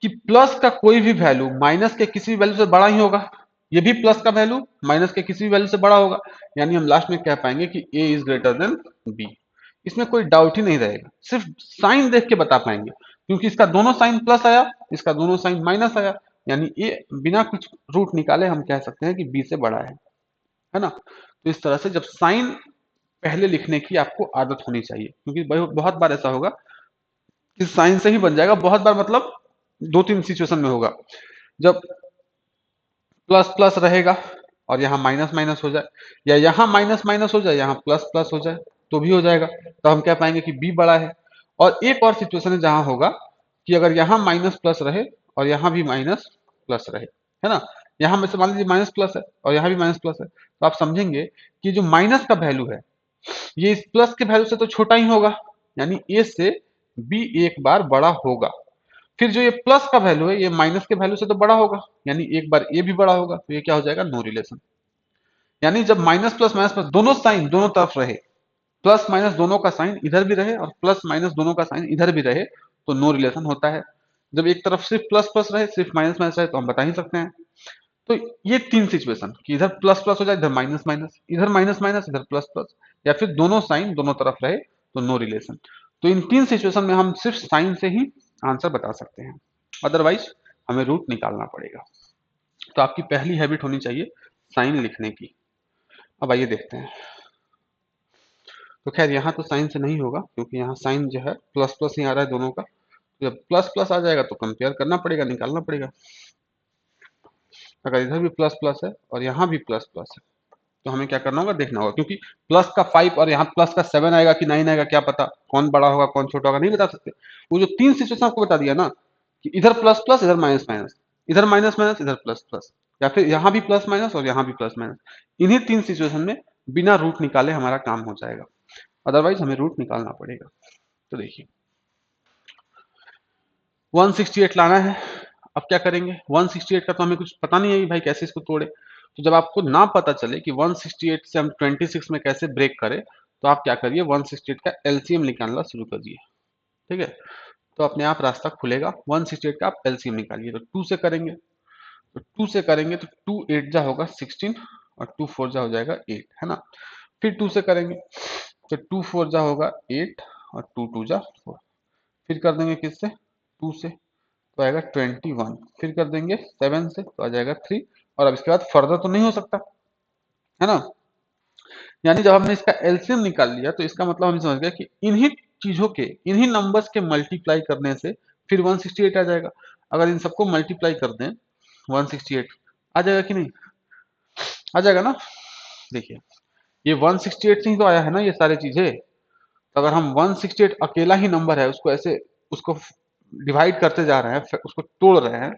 A: कि प्लस का कोई भी वैल्यू माइनस के किसी भी वैल्यू से बड़ा ही होगा, ये भी प्लस का वैल्यू माइनस के किसी भी वैल्यू से बड़ा होगा, यानी हम लास्ट में कह पाएंगे कि ए इज ग्रेटर देन बी। इसमें कोई डाउट ही नहीं रहेगा, सिर्फ साइन देख के बता पाएंगे, क्योंकि इसका दोनों साइन प्लस आया, इसका दोनों साइन माइनस आया, यानी ए बिना कुछ रूट निकाले हम कह सकते हैं कि बी से बड़ा है ना। तो इस तरह से जब साइन पहले लिखने की आपको आदत होनी चाहिए, क्योंकि बहुत बार ऐसा होगा कि साइन से ही बन जाएगा, बहुत बार मतलब दो तीन सिचुएशन में होगा, जब प्लस प्लस रहेगा और यहाँ माइनस माइनस हो जाए, या यहाँ माइनस माइनस हो जाए यहाँ प्लस प्लस हो जाए, तो भी हो जाएगा, तो हम कह पाएंगे कि बी बड़ा है। और एक और सिचुएशन है जहां होगा कि अगर यहाँ माइनस प्लस रहे और यहाँ भी माइनस प्लस रहे, है ना। यहाँ में से मान लीजिए माइनस प्लस है और यहाँ भी माइनस प्लस है, तो आप समझेंगे कि जो माइनस का वैल्यू है ये इस प्लस के वैल्यू से तो छोटा ही होगा, यानी ए से बी एक बार बड़ा होगा। फिर जो ये प्लस का वैल्यू है ये माइनस के वैल्यू से तो बड़ा होगा, यानी एक बार ए भी बड़ा होगा, तो ये क्या हो जाएगा? No relation. यानी जब माइनस प्लस दोनों साइन दोनों तरफ रहे, प्लस माइनस दोनों का साइन इधर भी रहे और प्लस माइनस दोनों का साइन इधर भी रहे, तो नो रिलेशन होता है। जब एक तरफ सिर्फ प्लस प्लस रहे, सिर्फ माइनस माइनस रहे, तो हम बता ही सकते हैं। तो ये तीन सिचुएशन कि इधर प्लस प्लस हो जाए, इधर माइनस माइनस, इधर माइनस माइनस, इधर प्लस प्लस, या फिर दोनों साइन दोनों तरफ रहे, तो नो रिलेशन। तो इन तीन सिचुएशन में हम सिर्फ साइन से ही आंसर बता सकते हैं, अदरवाइज हमें रूट निकालना पड़ेगा। तो आपकी पहली हैबिट होनी चाहिए साइन लिखने की। अब आइए देखते हैं। तो खैर यहाँ तो साइन से नहीं होगा, क्योंकि यहाँ साइन जो है प्लस प्लस ही आ रहा है दोनों का, तो जब प्लस प्लस आ जाएगा तो कंपेयर करना पड़ेगा, निकालना पड़ेगा। अगर इधर भी प्लस प्लस है और यहाँ भी प्लस प्लस है, तो हमें क्या करना होगा? देखना होगा, क्योंकि प्लस का 5 और यहाँ प्लस का 7 आएगा कि 9 आएगा, क्या पता कौन बड़ा होगा कौन छोटा होगा, नहीं बता सकते। वो जो तीन सिचुएशन आपको बता दिया ना, कि इधर प्लस प्लस इधर माइनस माइनस, इधर माइनस माइनस इधर प्लस प्लस, या फिर यहाँ भी प्लस माइनस और यहाँ भी प्लस माइनस, इन्हीं तीन सिचुएशन में बिना रूट निकाले हमारा काम हो जाएगा, अदरवाइज हमें रूट निकालना पड़ेगा। तो देखिए 168 लाना है। अब क्या करेंगे? 168 का तो हमें कुछ पता नहीं है कि भाई कैसे इसको तोड़े। तो जब आपको ना पता चले कि 168 से हम 26 में कैसे ब्रेक करें, तो आप क्या करिए 168 का एलसीएम निकालना शुरू करिए। ठीक है, तो अपने आप रास्ता खुलेगा। 168 का आप एलसीएम निकालिए, तो 2 से करेंगे, तो 2 से करेंगे तो 2 8 जा होगा 16 और 2 4 जा हो जाएगा 8, है ना। फिर 2 से करेंगे तो 2 4 जा होगा 8 और 2 2 जा 4। फिर कर देंगे किससे? 2 से, तो आएगा 21। फिर कर देंगे 7 से, तो आ जाएगा 3। और अब इसके बाद फर्दर तो नहीं हो सकता, है ना। यानी जब हमने इसका एलसीएम निकाल लिया तो इसका मतलब हम समझ गए कि इन्हीं चीजों के, इन्हीं नंबर्स के मल्टीप्लाई करने से फिर 168 आ जाएगा। अगर इन सबको मल्टीप्लाई कर दें 168 आ जाएगा कि नहीं? आ जाएगा ना। देखिए ये 168 से ही तो आया है ना ये सारी चीजें। तो अगर हम 168 अकेला ही नंबर है उसको ऐसे उसको डिवाइड करते जा रहे हैं, उसको तोड़ रहे हैं,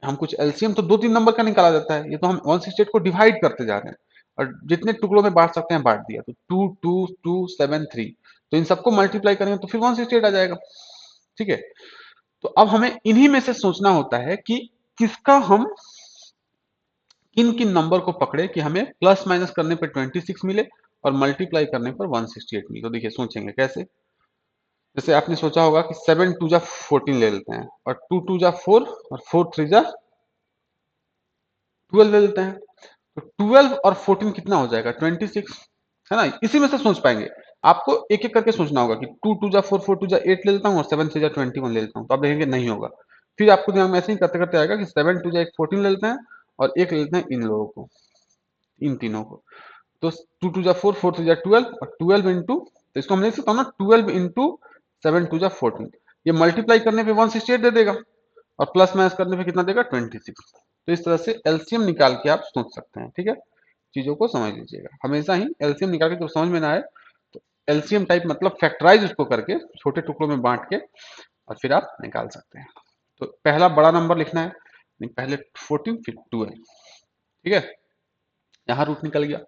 A: हम कुछ एलसीएम तो दो तीन नंबर का निकाला जाता है, ये तो हम 168 को डिवाइड करते जा रहे हैं और जितने टुकड़ों में बांट सकते हैं बांट दिया, तो 2 2 2 7 3, तो इन सबको मल्टीप्लाई करेंगे तो फिर 168 आ जाएगा। ठीक है, तो अब हमें इन्हीं में से सोचना होता है कि किसका हम किन किन नंबर को पकड़े कि हमें प्लस माइनस करने पर 26 मिले और मल्टीप्लाई करने पर 168 मिले। तो देखिए सोचेंगे कैसे। जैसे आपने सोचा होगा कि 7 2 जा 14 ले लेते हैं और 2 2 जा 4 और 4 3 जा 12 ले लेते हैं। तो 12 और 14 कितना हो जाएगा? 26, है ना। इसी में से सोच पाएंगे। आपको एक एक करके सोचना होगा कि 2 2 जा 4 4 2 जा 8 ले लेता हूँ और 7 3 जा 21 ले लेता हूँ, तो आप देखेंगे नहीं होगा। फिर आपको दिमाग में ऐसे ही करते करते आएगा कि 7 2 जा 14 ले लेते हैं और एक ले लेते हैं इन लोगों को, इन तीनों को। तो 2 2 जा 4 4 3 जा 12 और 12 इंटू, तो इसको हम लिख सकता हूँ ना 12 इंटू 7 2 जा 14। ये मल्टीप्लाई करने पे 168 दे देगा और प्लस माइनस करने पे कितना देगा? 26। तो इस तरह से एलसीएम निकाल के आप सोच सकते हैं। ठीक है, चीजों को समझ लीजिएगा। हमेशा ही एलसीएम निकाल के जब समझ में ना आए तो एलसीएम टाइप मतलब फैक्टराइज उसको करके छोटे टुकड़ों में बांट के और फिर आप निकाल सकते हैं। तो पहला बड़ा नंबर लिखना है, पहले 14 फिर 12। ठीक है, यहाँ रूट निकल गया।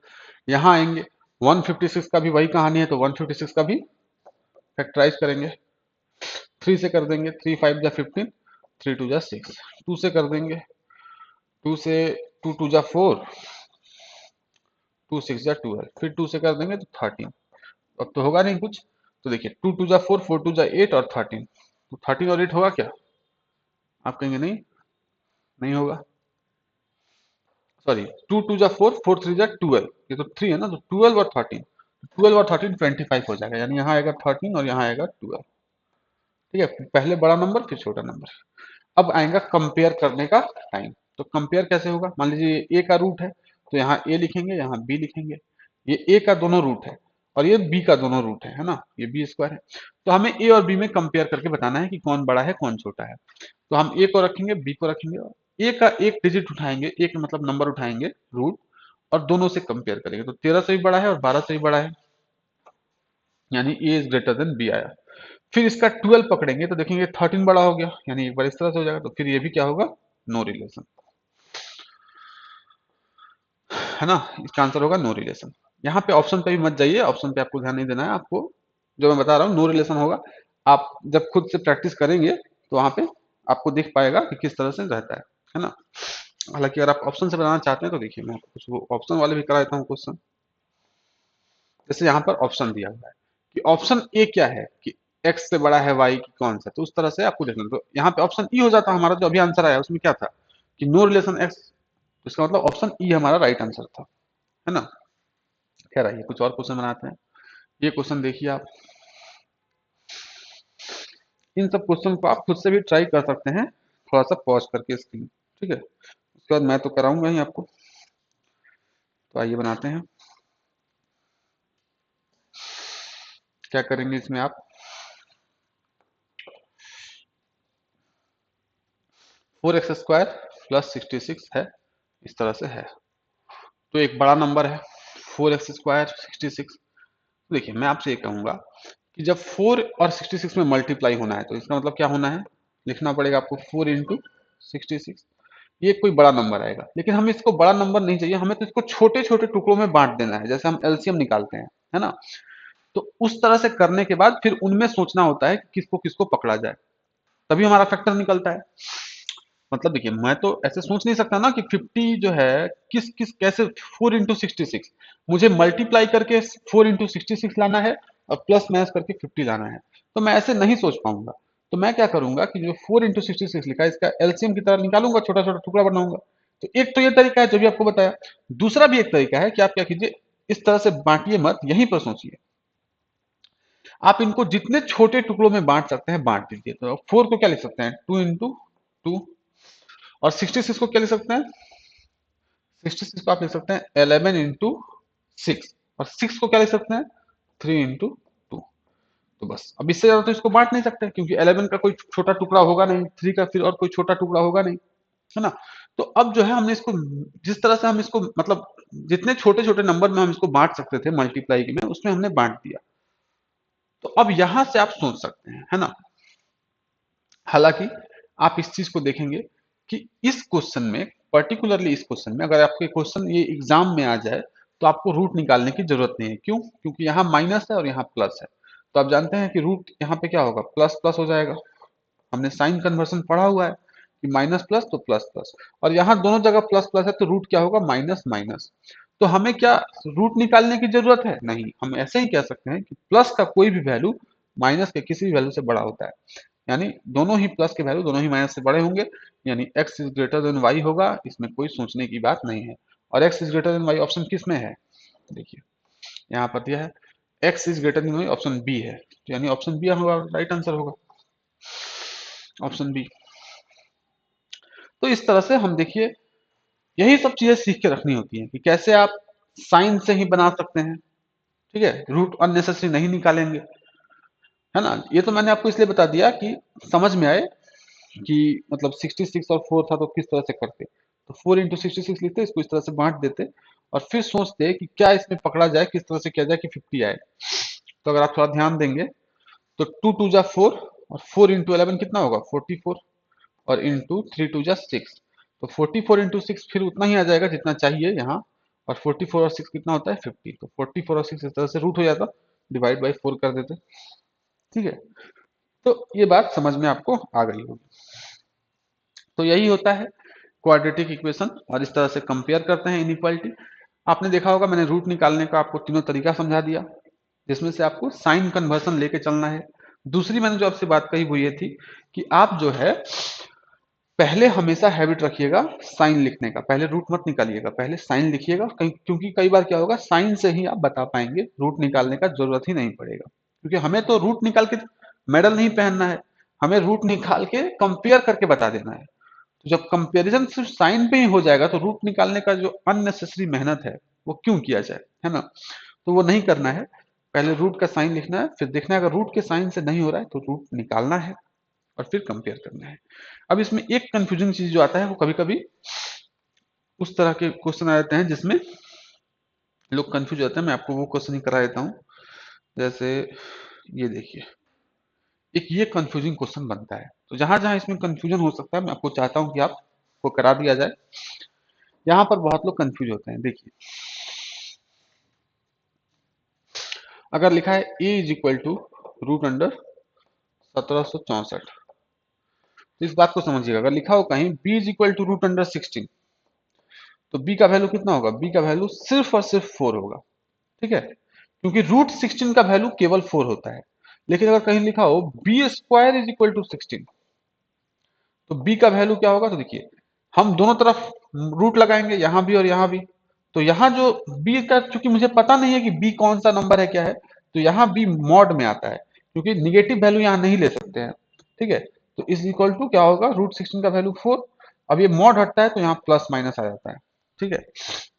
A: यहाँ आएंगे 156 का भी वही कहानी है, तो 156 का भी फैक्टराइज करेंगे। 3 से कर देंगे, 3 5 जा 15, 3 2 जा 6। 2 से कर देंगे, 2 से 2 2 जा 4, 2 6 जा 12, फिर 2 से कर देंगे तो 13। अब तो होगा नहीं कुछ, तो देखिए 2 2 जा 4, 4 2 जा 8 और 13, तो 13 और 8 होगा क्या? आप कहेंगे नहीं, नहीं होगा। सॉरी, 2 2 जा 4, 4 3 जा 12, ये तो 3 है ना, तो 12 और 13, 12 और 13 25 हो जाएगा, यानी यहाँ आएगा 13 और यहाँ आएगा 12। ठीक है, पहले बड़ा नंबर फिर छोटा नंबर। अब आएगा कंपेयर करने का टाइम। तो कंपेयर कैसे होगा? मान लीजिए ए का रूट है, तो यहाँ ए लिखेंगे, यहाँ बी लिखेंगे। ये ए का दोनों रूट है और ये बी का दोनों रूट है ना, ये बी स्क्वायर है। तो हमें ए और बी में कंपेयर करके बताना है कि कौन बड़ा है कौन छोटा है। तो हम ए को रखेंगे, बी को रखेंगे और ए का एक डिजिट उठाएंगे, एक मतलब नंबर उठाएंगे रूट, और दोनों से कंपेयर करेंगे। तो 13 से भी बड़ा है और 12 से भी बड़ा है, यानी ए इज ग्रेटर देन बी आया। फिर इसका 12 पकड़ेंगे तो देखेंगे 13 बड़ा हो गया, यानी एक बार इस तरह से हो जाएगा, तो फिर ये भी क्या होगा? नो रिलेशन, है ना। इसका आंसर होगा नो रिलेशन। यहाँ पे ऑप्शन पे भी मत जाइए, ऑप्शन पे आपको ध्यान नहीं देना है। आपको जो मैं बता रहा हूँ नो रिलेशन होगा, आप जब खुद से प्रैक्टिस करेंगे तो वहां पे आपको दिख पाएगा कि किस तरह से रहता है ना। हालांकि अगर आप ऑप्शन से बनाना चाहते हैं तो देखिए मैं आपको कुछ वो ऑप्शन वाले भी करा देता हूँ क्वेश्चन। जैसे यहाँ पर ऑप्शन दिया हुआ है कि ऑप्शन ए क्या है कि एक्स से बड़ा है वाई की कौन सा, तो उस तरह से आपको देखना। तो यहाँ पे ऑप्शन ई हो जाता है, हमारा जो अभी आंसर आया उसमें क्या था कि नो रिलेशन एक्स, तो इसका मतलब ऑप्शन ई हमारा राइट आंसर था, है ना। खैर आइए कुछ और क्वेश्चन बनाते हैं। ये क्वेश्चन देखिए आप, इन सब क्वेश्चन को आप खुद से भी ट्राई कर सकते हैं, थोड़ा सा पॉज करके स्क्रीन। ठीक है, उसके बाद मैं तो कराऊंगा ही आपको। तो आइए बनाते हैं। क्या करेंगे इसमें आप, 4x² प्लस 66 है, इस तरह से है। तो एक बड़ा नंबर है 4x² 66। तो देखिए मैं आपसे ये कहूंगा कि जब 4 और 66 में मल्टीप्लाई होना है तो इसका मतलब क्या होना है, लिखना पड़ेगा आपको 4 इंटू 66। ये कोई बड़ा नंबर आएगा, लेकिन हमें इसको बड़ा नंबर नहीं चाहिए, हमें तो इसको छोटे छोटे टुकड़ों में बांट देना है, जैसे हम एलसीएम निकालते हैं, है ना। तो उस तरह से करने के बाद फिर उनमें सोचना होता है कि किसको किसको पकड़ा जाए, तभी हमारा फैक्टर निकलता है। मतलब देखिए मैं तो ऐसे सोच नहीं सकता ना कि 50 जो है किस किस कैसे 4 इंटू 66, मुझे मल्टीप्लाई करके 4 इंटू 66 लाना है और प्लस माइनस करके 50 लाना है, तो मैं ऐसे नहीं सोच पाऊंगा। तो मैं क्या करूंगा कि जो 4 इंटू 66 लिखा है इसका एलसीएम की तरह निकालूंगा, छोटा छोटा टुकड़ा बनाऊंगा। तो एक तो ये तरीका है जो भी आपको बताया। दूसरा भी एक तरीका है कि आप क्या कीजिए, इस तरह से बांटिए मत, यहीं पर सोचिए। आप इनको जितने छोटे टुकड़ों में बांट सकते हैं बांट दीजिए। तो 4 को क्या लिख सकते हैं 2 इंटू 2, और 66 को क्या लिख सकते हैं, 66 को आप लिख सकते हैं 11 इंटू 6। और 6 को क्या लिख सकते हैं, 3 into 2। तो बस अब इससे ज्यादा तो इसको बांट नहीं सकते, क्योंकि 11 का कोई छोटा टुकड़ा होगा नहीं, 3 का फिर और कोई छोटा टुकड़ा होगा नहीं, है ना। तो अब जो है हमने इसको, जिस तरह से हम इसको मतलब जितने छोटे छोटे नंबर में हम इसको बांट सकते थे मल्टीप्लाई में, उसमें हमने बांट दिया। तो अब यहां से आप सोच सकते हैं, है ना। हालांकि आप इस चीज को देखेंगे कि इस क्वेश्चन में, पर्टिकुलरली इस क्वेश्चन में, अगर आपके क्वेश्चन ये एग्जाम में आ जाए तो आपको रूट निकालने की जरूरत नहीं है। क्यों? क्योंकि यहाँ माइनस है और यहाँ प्लस है। तो आप जानते हैं कि रूट यहाँ पे क्या होगा, प्लस प्लस हो जाएगा। हमने साइन कन्वर्सन पढ़ा हुआ है कि माइनस प्लस तो प्लस प्लस, और यहाँ दोनों जगह प्लस प्लस है तो रूट क्या होगा, माइनस माइनस। तो हमें क्या रूट निकालने की जरूरत है? नहीं। हम ऐसे ही कह सकते हैं कि प्लस का कोई भी वैल्यू माइनस के किसी भी वैल्यू से बड़ा होता है, यानी दोनों ही प्लस के वैल्यू दोनों ही माइनस से बड़े होंगे, यानी x is greater than y होगा। इसमें कोई सोचने की बात नहीं है। और x is greater than y option किस में है, देखिए यहाँ पर दिया है x is greater than y, option b है, तो यानी ऑप्शन बी होगा राइट आंसर होगा, ऑप्शन बी। तो इस तरह से हम देखिए यही सब चीजें सीख के रखनी होती हैं कि कैसे आप साइन से ही बना सकते हैं, ठीक है, रूट अननेसेसरी नहीं निकालेंगे, है ना। ये तो मैंने आपको इसलिए बता दिया कि समझ में आए कि मतलब 66 और 4 था तो किस तरह से करते। तो 4 into 66 लिखते, इसको इस तरह से बांट देते और फिर सोचते कि क्या इसमें पकड़ा जाए, किस तरह से किया जाए कि 50 आए। तो अगर आप थोड़ा ध्यान देंगे तो 2 2 जा 4, और 4 into 11 कितना होगा, 44, और इंटू 3 2 जा 6, तो 44 into 6 फिर उतना ही आ जाएगा जितना चाहिए यहाँ। और 44 और 6 कितना होता है, 50। तो 44 और 6 इस तरह से रूट हो जाता, डिवाइड बाई 4 कर देते, ठीक है। तो ये बात समझ में आपको आ गई होगी। तो यही होता है क्वाड्रेटिक इक्वेशन, और इस तरह से कंपेयर करते हैं इनइक्वालिटी। आपने देखा होगा मैंने रूट निकालने का आपको तीनों तरीका समझा दिया, जिसमें से आपको साइन कन्वर्सन लेके चलना है। दूसरी मैंने जो आपसे बात कही वो ये थी कि आप जो है पहले हमेशा हैबिट रखिएगा साइन लिखने का, पहले रूट मत निकालिएगा, पहले साइन लिखिएगा, क्योंकि कई बार क्या होगा, साइन से ही आप बता पाएंगे, रूट निकालने का जरूरत ही नहीं पड़ेगा। क्योंकि हमें तो रूट निकाल के मेडल नहीं पहनना है, हमें रूट निकाल के कंपेयर करके बता देना है। तो जब कंपैरिजन सिर्फ साइन पे ही हो जाएगा तो रूट निकालने का जो अननेसेसरी मेहनत है वो क्यों किया जाए, है ना। तो वो नहीं करना है। पहले रूट का साइन लिखना है, फिर देखना है अगर रूट के साइन से नहीं हो रहा है तो रूट निकालना है और फिर कंपेयर करना है। अब इसमें एक कंफ्यूजिंग चीज जो आता है वो कभी कभी उस तरह के क्वेश्चन आ जाते हैं जिसमें लोग कंफ्यूज होते हैं। मैं आपको वो क्वेश्चन ही करा देता हूँ। जैसे ये देखिए, एक ये कंफ्यूजिंग क्वेश्चन बनता है, तो जहां जहां इसमें कंफ्यूजन हो सकता है मैं आपको चाहता हूं कि आपको करा दिया जाए। यहाँ पर बहुत लोग कंफ्यूज होते हैं। देखिए अगर लिखा है a is equal to root under 1764, तो इस बात को समझिएगा। अगर लिखा हो कहीं b is equal to root under 16, तो b का वैल्यू कितना होगा, b का वैल्यू सिर्फ और सिर्फ 4 होगा, ठीक है, क्योंकि रूट 16 का वैल्यू केवल 4 होता है। लेकिन अगर कहीं लिखा हो b square is equal to 16, तो b का वैल्यू क्या होगा, तो देखिए हम दोनों तरफ रूट लगाएंगे, यहां भी और यहां भी। तो यहाँ जो b का, चूंकि मुझे पता नहीं है कि b कौन सा नंबर है क्या है, तो यहाँ b मॉड में आता है, क्योंकि निगेटिव वैल्यू यहाँ नहीं ले सकते हैं, ठीक है। तो इज इक्वल टू क्या होगा, रूट 16 का वैल्यू 4। अब ये मॉड हटता है तो यहाँ प्लस माइनस आ जाता है, ठीक है।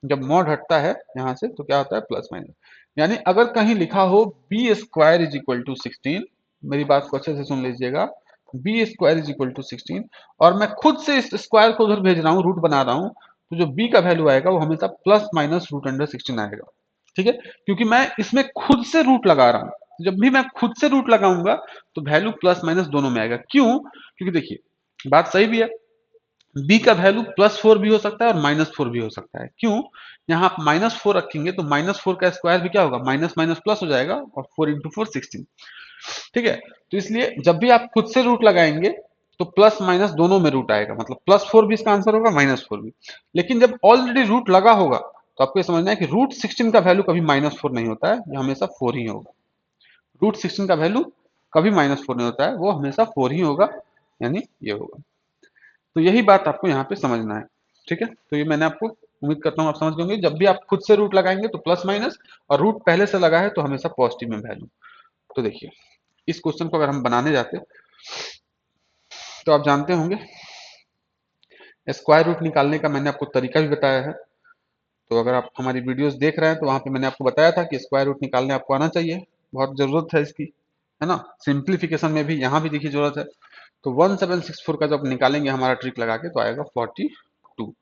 A: जब मॉड हटता है यहाँ से तो क्या होता है, प्लस माइनस। यानी अगर कहीं लिखा हो b square is equal to 16, मेरी बात को अच्छे से सुन लीजिएगा, b square is equal to 16, और मैं खुद से इस स्क्वायर को उधर भेज रहा हूँ, रूट बना रहा हूँ, तो जो b का वैल्यू आएगा वो हमेशा प्लस माइनस रूट अंडर 16 आएगा, ठीक है। क्योंकि मैं इसमें खुद से रूट लगा रहा हूं, जब भी मैं खुद से रूट लगाऊंगा तो वैल्यू प्लस माइनस दोनों में आएगा। क्यों? क्योंकि देखिए बात सही भी है, b का वैल्यू +4 भी हो सकता है और -4 भी हो सकता है। क्यों? यहाँ आप -4 रखेंगे तो -4 का स्क्वायर भी क्या होगा, माइनस माइनस प्लस हो जाएगा, और 4 इंटू 4 16, ठीक है। तो इसलिए जब भी आप खुद से रूट लगाएंगे तो प्लस माइनस दोनों में रूट आएगा, मतलब +4 भी इसका आंसर होगा, -4 भी। लेकिन जब ऑलरेडी रूट लगा होगा तो आपको ये समझना है कि रूट 16 का वैल्यू कभी -4 नहीं होता है, ये हमेशा 4 ही होगा। रूट 16 का वैल्यू कभी -4 नहीं होता है, वो हमेशा 4 ही होगा, यानी ये होगा। तो यही बात आपको यहाँ पे समझना है, ठीक है। तो ये मैंने आपको, उम्मीद करता हूँ आप समझ गए होंगे, जब भी आप खुद से रूट लगाएंगे तो प्लस माइनस, और रूट पहले से लगा है तो हमेशा पॉजिटिव में वैल्यू। तो देखिए इस क्वेश्चन को अगर हम बनाने जाते तो आप जानते होंगे स्क्वायर रूट निकालने का मैंने आपको तरीका भी बताया है। तो अगर आप हमारी वीडियोस देख रहे हैं तो वहां पे मैंने आपको बताया था कि स्क्वायर रूट निकालने आपको आना चाहिए, बहुत जरूरत है इसकी, है ना। सिंप्लीफिकेशन में भी यहाँ भी देखिए जरूरत है। तो 1764 का जब निकालेंगे हमारा ट्रिक लगा के तो आएगा 42,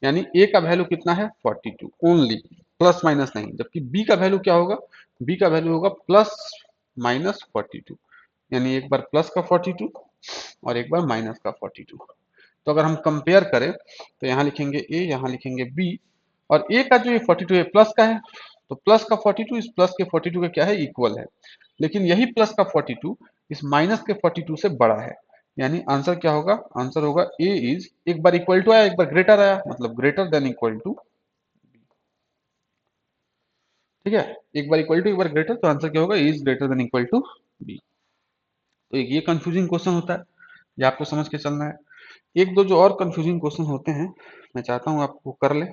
A: यानी ए का वैल्यू कितना है 42 ओनली, प्लस माइनस नहीं। जबकि बी का वैल्यू क्या होगा, बी का वैल्यू होगा प्लस माइनस 42, यानी एक बार प्लस का 42 और एक बार माइनस का 42। तो अगर हम कंपेयर करें तो यहाँ लिखेंगे ए, यहाँ लिखेंगे बी, और ए का जो ये 42 है प्लस का है, तो प्लस का 42 इस प्लस के 42 के क्या है, इक्वल है। लेकिन यही प्लस का 42 इस माइनस के 42 से बड़ा है, यानी आंसर क्या होगा, आंसर होगा ए इज, एक बार इक्वल टू आया एक बार ग्रेटर आया, मतलब ग्रेटर देन इक्वल टू। ठीक है, एक बार इक्वल टू एक बार ग्रेटर, तो आंसर क्या होगा, is greater than equal to b. तो एक ये कंफ्यूजिंग क्वेश्चन होता है, ये आपको समझ के चलना है। एक दो जो और कंफ्यूजिंग क्वेश्चन होते हैं मैं चाहता हूं आप वो कर ले।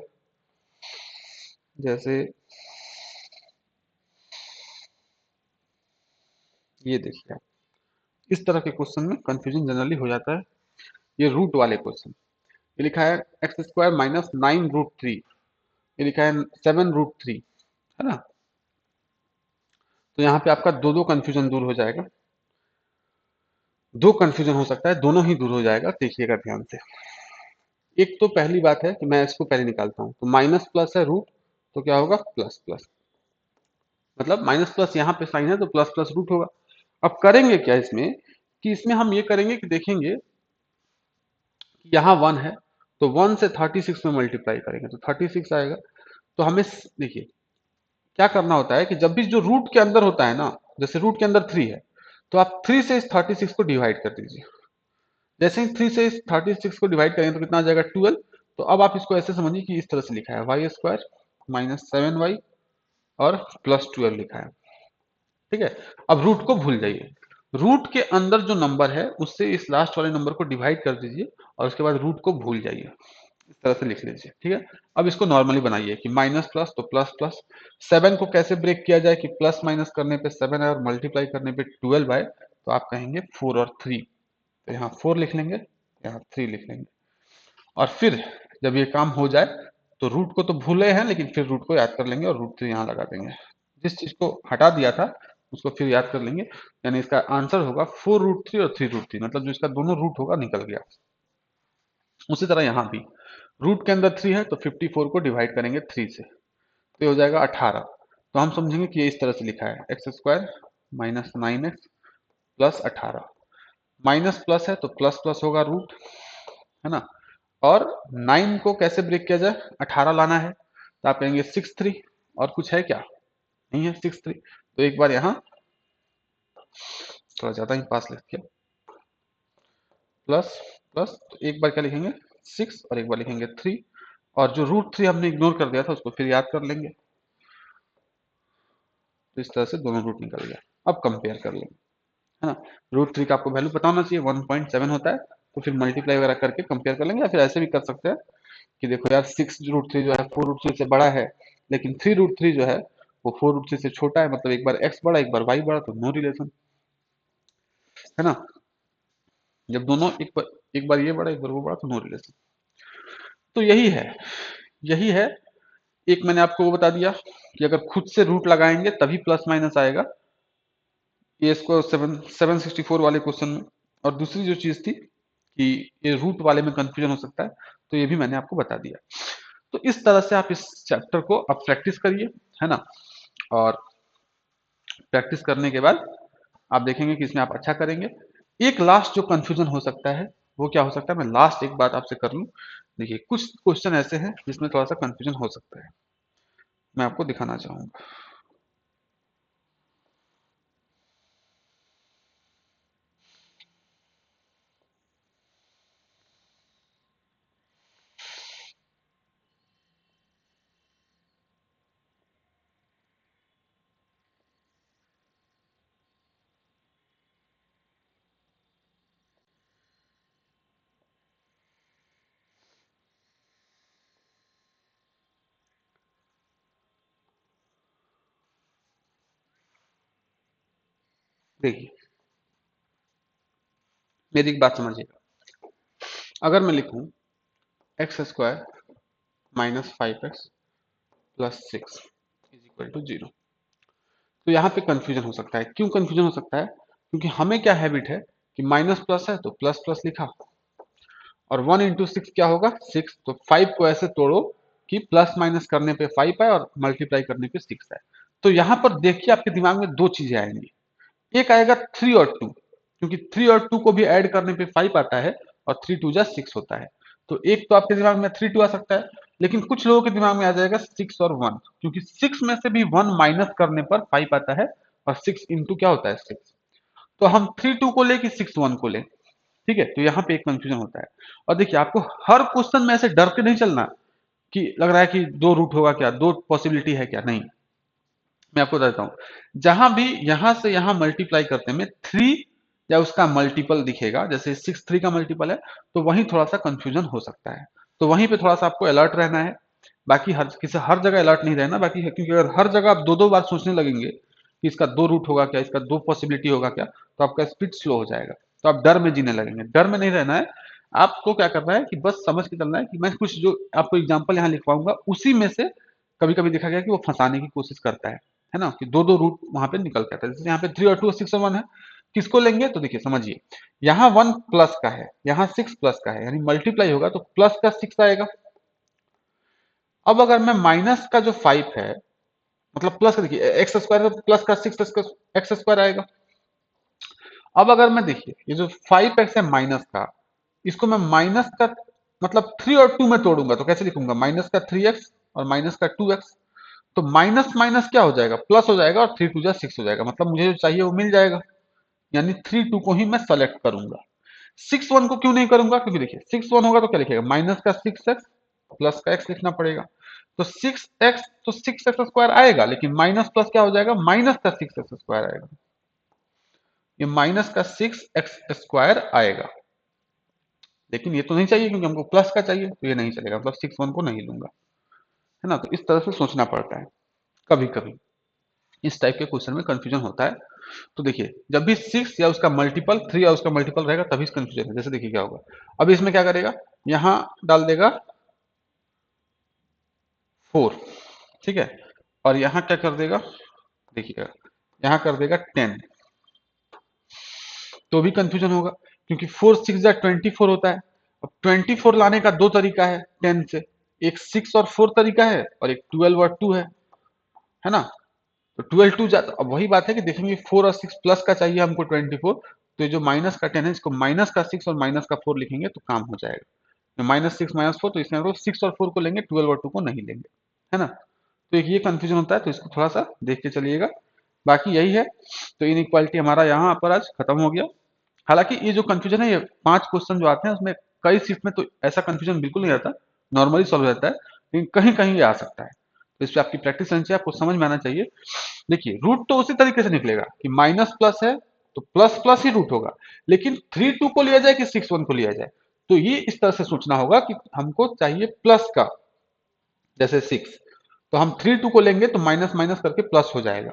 A: जैसे ये देखिए आप, इस तरह के क्वेश्चन में कंफ्यूजन जनरली हो जाता है। ये रूट वाले क्वेश्चन, ये लिखा है एक्स स्क्वायर माइनस 9 रूट 3, ये लिखा है 7 रूट 3, है ना। तो यहाँ पे आपका दो दो कंफ्यूजन दूर हो जाएगा, दो कंफ्यूजन हो सकता है, दोनों ही दूर हो जाएगा, देखिएगा ध्यान से। एक तो पहली बात है कि मैं इसको पहले निकालता हूं, तो माइनस प्लस है रूट, तो क्या होगा प्लस प्लस, मतलब माइनस प्लस यहाँ पे साइन है तो प्लस प्लस रूट होगा। अब करेंगे क्या इसमें, कि इसमें हम ये करेंगे कि देखेंगे कि यहाँ 1 है, तो 1 से 36 में मल्टीप्लाई करेंगे तो 36 आएगा। तो हमें देखिए क्या करना होता है कि जब भी जो रूट के अंदर होता है ना, जैसे रूट के अंदर 3 है, तो आप 3 से इस 36 को डिवाइड कर दीजिए। जैसे ही 3 से इस 36 को डिवाइड करेंगे तो कितना आ जाएगा 12। तो अब आप इसको ऐसे समझिए कि इस तरह से लिखा है वाई स्क्वायर माइनस 7 वाई और प्लस 12 लिखा है। ठीक है, अब रूट को भूल जाइए, रूट के अंदर जो नंबर है उससे इस लास्ट वाले नंबर को डिवाइड कर दीजिए और उसके बाद रूट को भूल जाइए, इस तरह से लिख लीजिए। ठीक है, अब इसको नॉर्मली बनाइए कि माइनस प्लस तो प्लस प्लस, 7 को कैसे ब्रेक किया जाए कि प्लस माइनस करने पे 7 है और मल्टीप्लाई करने पे 12 है, तो आप कहेंगे 4 और 3, तो यहाँ 4 लिख लेंगे, यहाँ 3 लिख लेंगे। और फिर जब ये काम हो जाए तो रूट को तो भूले हैं लेकिन फिर रूट को याद कर लेंगे और रूट 3 यहाँ लगा देंगे। जिस चीज को हटा दिया था उसको फिर याद कर लेंगे, यानी इसका आंसर होगा 4 रूट 3 और 3 रूट 3, मतलब जो इसका दोनों रूट होगा निकल गया। उसी तरह यहाँ भी रूट के अंदर 3 है तो 54 को डिवाइड करेंगे 3 से, तो ये हो जाएगा 18। तो हम समझेंगे कि ये इस तरह से लिखा है x square minus 9x plus 18, minus plus है तो प्लस प्लस होगा रूट, है ना। और 9 को कैसे ब्रेक किया जाए, 18 लाना है, तो आप कहेंगे 6 3, और कुछ है क्या, नहीं है 6 3। तो एक बार यहाँ थोड़ा ज्यादा ही पास लिख किया, प्लस प्लस, तो एक बार क्या लिखेंगे 6 और एक बार लिखेंगे 3, और जो रूट 3 हमने इग्नोर कर दिया था उसको फिर याद कर लेंगे। तो इस तरह से दोनों रूट निकल गया। अब कंपेयर कर लेंगे, है ना। रूट 3 का आपको वैल्यू पता होना चाहिए 1.7 होता है, तो फिर मल्टीप्लाई वगैरह करके कंपेयर कर लेंगे, या फिर ऐसे भी कर सकते हैं कि देखो यार 6 रूट 3 जो है 4 रूट 3 से बड़ा है, लेकिन 3 रूट 3 जो है वो 4 रूट 3 से छोटा है, मतलब एक बार एक्स बड़ा एक बार वाई बड़ा, तो नो रिलेशन, है ना। जब दोनों एक बार ये बड़ा एक बार वो बड़ा तो नो रिलेशन। तो यही है, यही है। एक मैंने आपको वो बता दिया कि अगर खुद से रूट लगाएंगे तभी प्लस माइनस आएगा, ये इसको 764 वाले क्वेश्चन में। और दूसरी जो चीज थी कि ये रूट वाले में कंफ्यूजन हो सकता है, तो ये भी मैंने आपको बता दिया। तो इस तरह से आप इस चैप्टर को अब प्रैक्टिस करिए, है ना। और प्रैक्टिस करने के बाद आप देखेंगे कि इसमें आप अच्छा करेंगे। एक लास्ट जो कंफ्यूजन हो सकता है वो क्या हो सकता है, मैं लास्ट एक बात आपसे कर लूं। देखिए कुछ क्वेश्चन ऐसे हैं जिसमें थोड़ा सा कंफ्यूजन हो सकता है, मैं आपको दिखाना चाहूंगा। देखिए मेरी एक बात समझिएगा, अगर मैं लिखूं x square minus 5x plus 6 is equal to 0। तो यहाँ पे कंफ्यूजन हो सकता है। क्यों कंफ्यूजन हो सकता है? क्योंकि हमें क्या हैबिट है कि माइनस प्लस है तो प्लस प्लस लिखा, और 1 इंटू 6 क्या होगा? 6। तो 5 को ऐसे तोड़ो कि प्लस माइनस करने पे 5 आए और मल्टीप्लाई करने पे 6 आए। तो यहाँ पर देखिए आपके दिमाग में दो चीजें आएंगी। एक आएगा 3 और 2, क्योंकि 3 और 2 को भी ऐड करने पे 5 आता है और 3 2 जा 6 होता है। तो एक तो आपके दिमाग में 3 2 आ सकता है, लेकिन कुछ लोगों के दिमाग में आ जाएगा 6 और 1, क्योंकि 6 में से भी 1 माइनस करने पर 5 आता है और 6 इंटू क्या होता है? 6। तो हम 3 2 को ले कि 6 1 को ले? ठीक है, तो यहाँ पे एक कंफ्यूजन होता है। और देखिए आपको हर क्वेश्चन में ऐसे डर के नहीं चलना कि लग रहा है कि दो रूट होगा क्या, दो पॉसिबिलिटी है क्या, नहीं। मैं आपको बताता हूँ, जहां भी यहां से यहां मल्टीप्लाई करते में 3 या उसका मल्टीपल दिखेगा, जैसे 6 3 का मल्टीपल है, तो वहीं थोड़ा सा कंफ्यूजन हो सकता है। तो वहीं पे थोड़ा सा आपको अलर्ट रहना है। बाकी हर जगह अलर्ट नहीं रहना बाकी है, क्योंकि अगर हर जगह आप दो दो बार सोचने लगेंगे कि इसका दो रूट होगा क्या, इसका दो पॉसिबिलिटी होगा क्या, तो आपका स्पीड स्लो हो जाएगा। तो आप डर में जीने लगेंगे। डर में नहीं रहना है। आपको क्या करना है कि बस समझ के चलना है कि मैं कुछ जो आपको एग्जाम्पल यहाँ लिखवाऊंगा उसी में से कभी कभी देखा गया कि वो फंसाने की कोशिश करता है ना, कि दो दो रूट वहां पे निकल के आता है। जैसे यहाँ पे 3 और 2 6 और 1 है। किसको लेंगे? तो देखिए समझिए, यहाँ 1 प्लस का है, यहाँ 6 प्लस का है, यानी मल्टीप्लाई होगा तो प्लस का 6 आएगा। अब अगर मैं माइनस का जो 5 है, मतलब प्लस का, देखिए एक्स स्क्वायर प्लस का 6 एक्स स्क्वायर आएगा। अब अगर मैं देखिए ये जो 5x है माइनस का, इसको मैं माइनस का मतलब 3 और 2 में तोड़ूंगा तो कैसे लिखूंगा? माइनस का 3x और माइनस का 2x। तो माइनस माइनस क्या हो जाएगा? प्लस हो जाएगा, और 3 2 जा 6 हो जाएगा, मतलब मुझे जो चाहिए वो मिल जाएगा। यानी 3 2 को ही मैं सेलेक्ट करूंगा। 6 1 को क्यों नहीं करूंगा? क्योंकि देखिए 6 1 होगा तो क्या लिखेगा? माइनस का 6x प्लस का x लिखना पड़ेगा। तो 6x तो 6x स्क्वायर आएगा, लेकिन माइनस प्लस क्या हो जाएगा? माइनस का 6x स्क्वायर आएगा। ये माइनस का 6x स्क्वायर आएगा। लेकिन ये तो नहीं चाहिए, क्योंकि हमको प्लस का चाहिए, तो ये नहीं चलेगा, मतलब 6 1 को नहीं लूंगा, है ना। तो इस तरह से सोचना पड़ता है। कभी कभी इस टाइप के क्वेश्चन में कंफ्यूजन होता है। तो देखिए जब भी 6 या उसका मल्टीपल 3 या उसका मल्टीपल रहेगा तभी कंफ्यूजन है। जैसे देखिए क्या होगा, अब इसमें क्या करेगा, यहां डाल देगा 4, ठीक है, और यहां क्या कर देगा, देखिएगा यहां कर देगा 10, तो भी कंफ्यूजन होगा, क्योंकि 4 6 जा 24 होता है। अब 24 लाने का दो तरीका है 10 से, एक 6 और 4 तरीका है, और एक 12 और 2 है ना। तो 12 2 जाता, अब वही बात है कि देखेंगे 4 और 6 प्लस का चाहिए हमको 24, तो ये जो माइनस का 10 है इसको माइनस का 6 और माइनस का 4 लिखेंगे तो काम हो जाएगा। माइनस 6 माइनस 4, तो इसमें हम लोग 6 और 4 को लेंगे, 12 और 2 को नहीं लेंगे, है ना। तो एक ये कंफ्यूजन होता है, तो इसको थोड़ा सा देख के चलिएगा। बाकी यही है। तो इनइक्वालिटी हमारा यहाँ पर आज खत्म हो गया। हालांकि ये जो कंफ्यूजन है, ये 5 क्वेश्चन जो आते हैं उसमें कई शिफ्ट में तो ऐसा कंफ्यूजन बिल्कुल नहीं आता, नॉर्मली सॉल्व रहता है, लेकिन कहीं कहीं ये आ सकता है। तो इस पे आपकी प्रैक्टिस रहनी चाहिए, आपको समझ में आना चाहिए। देखिए रूट तो उसी तरीके से निकलेगा कि माइनस प्लस है तो प्लस प्लस ही रूट होगा, लेकिन 3 2 को लिया जाए कि 6 1 को लिया जाए, तो ये इस तरह से सोचना होगा कि हमको चाहिए प्लस का, जैसे 6, तो हम 3 2 को लेंगे तो माइनस माइनस करके प्लस हो जाएगा,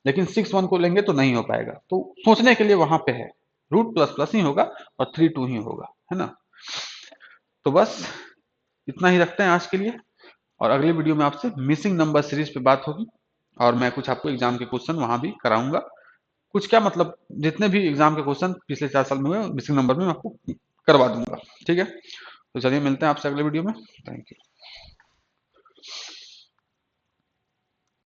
A: लेकिन 6 1 को लेंगे तो नहीं हो पाएगा। तो सोचने के लिए वहां पे है, रूट प्लस प्लस ही होगा और 3 2 ही होगा, है ना। तो बस इतना ही रखते हैं आज के लिए, और अगले वीडियो में आपसे मिसिंग नंबर सीरीज पे बात होगी, और मैं कुछ आपको एग्जाम के क्वेश्चन वहां भी कराऊंगा। कुछ क्या मतलब, जितने भी एग्जाम के क्वेश्चन पिछले 4 साल में हुए मिसिंग नंबर में मैं आपको करवा दूंगा। ठीक है, तो चलिए मिलते हैं आपसे अगले वीडियो में। Thank you.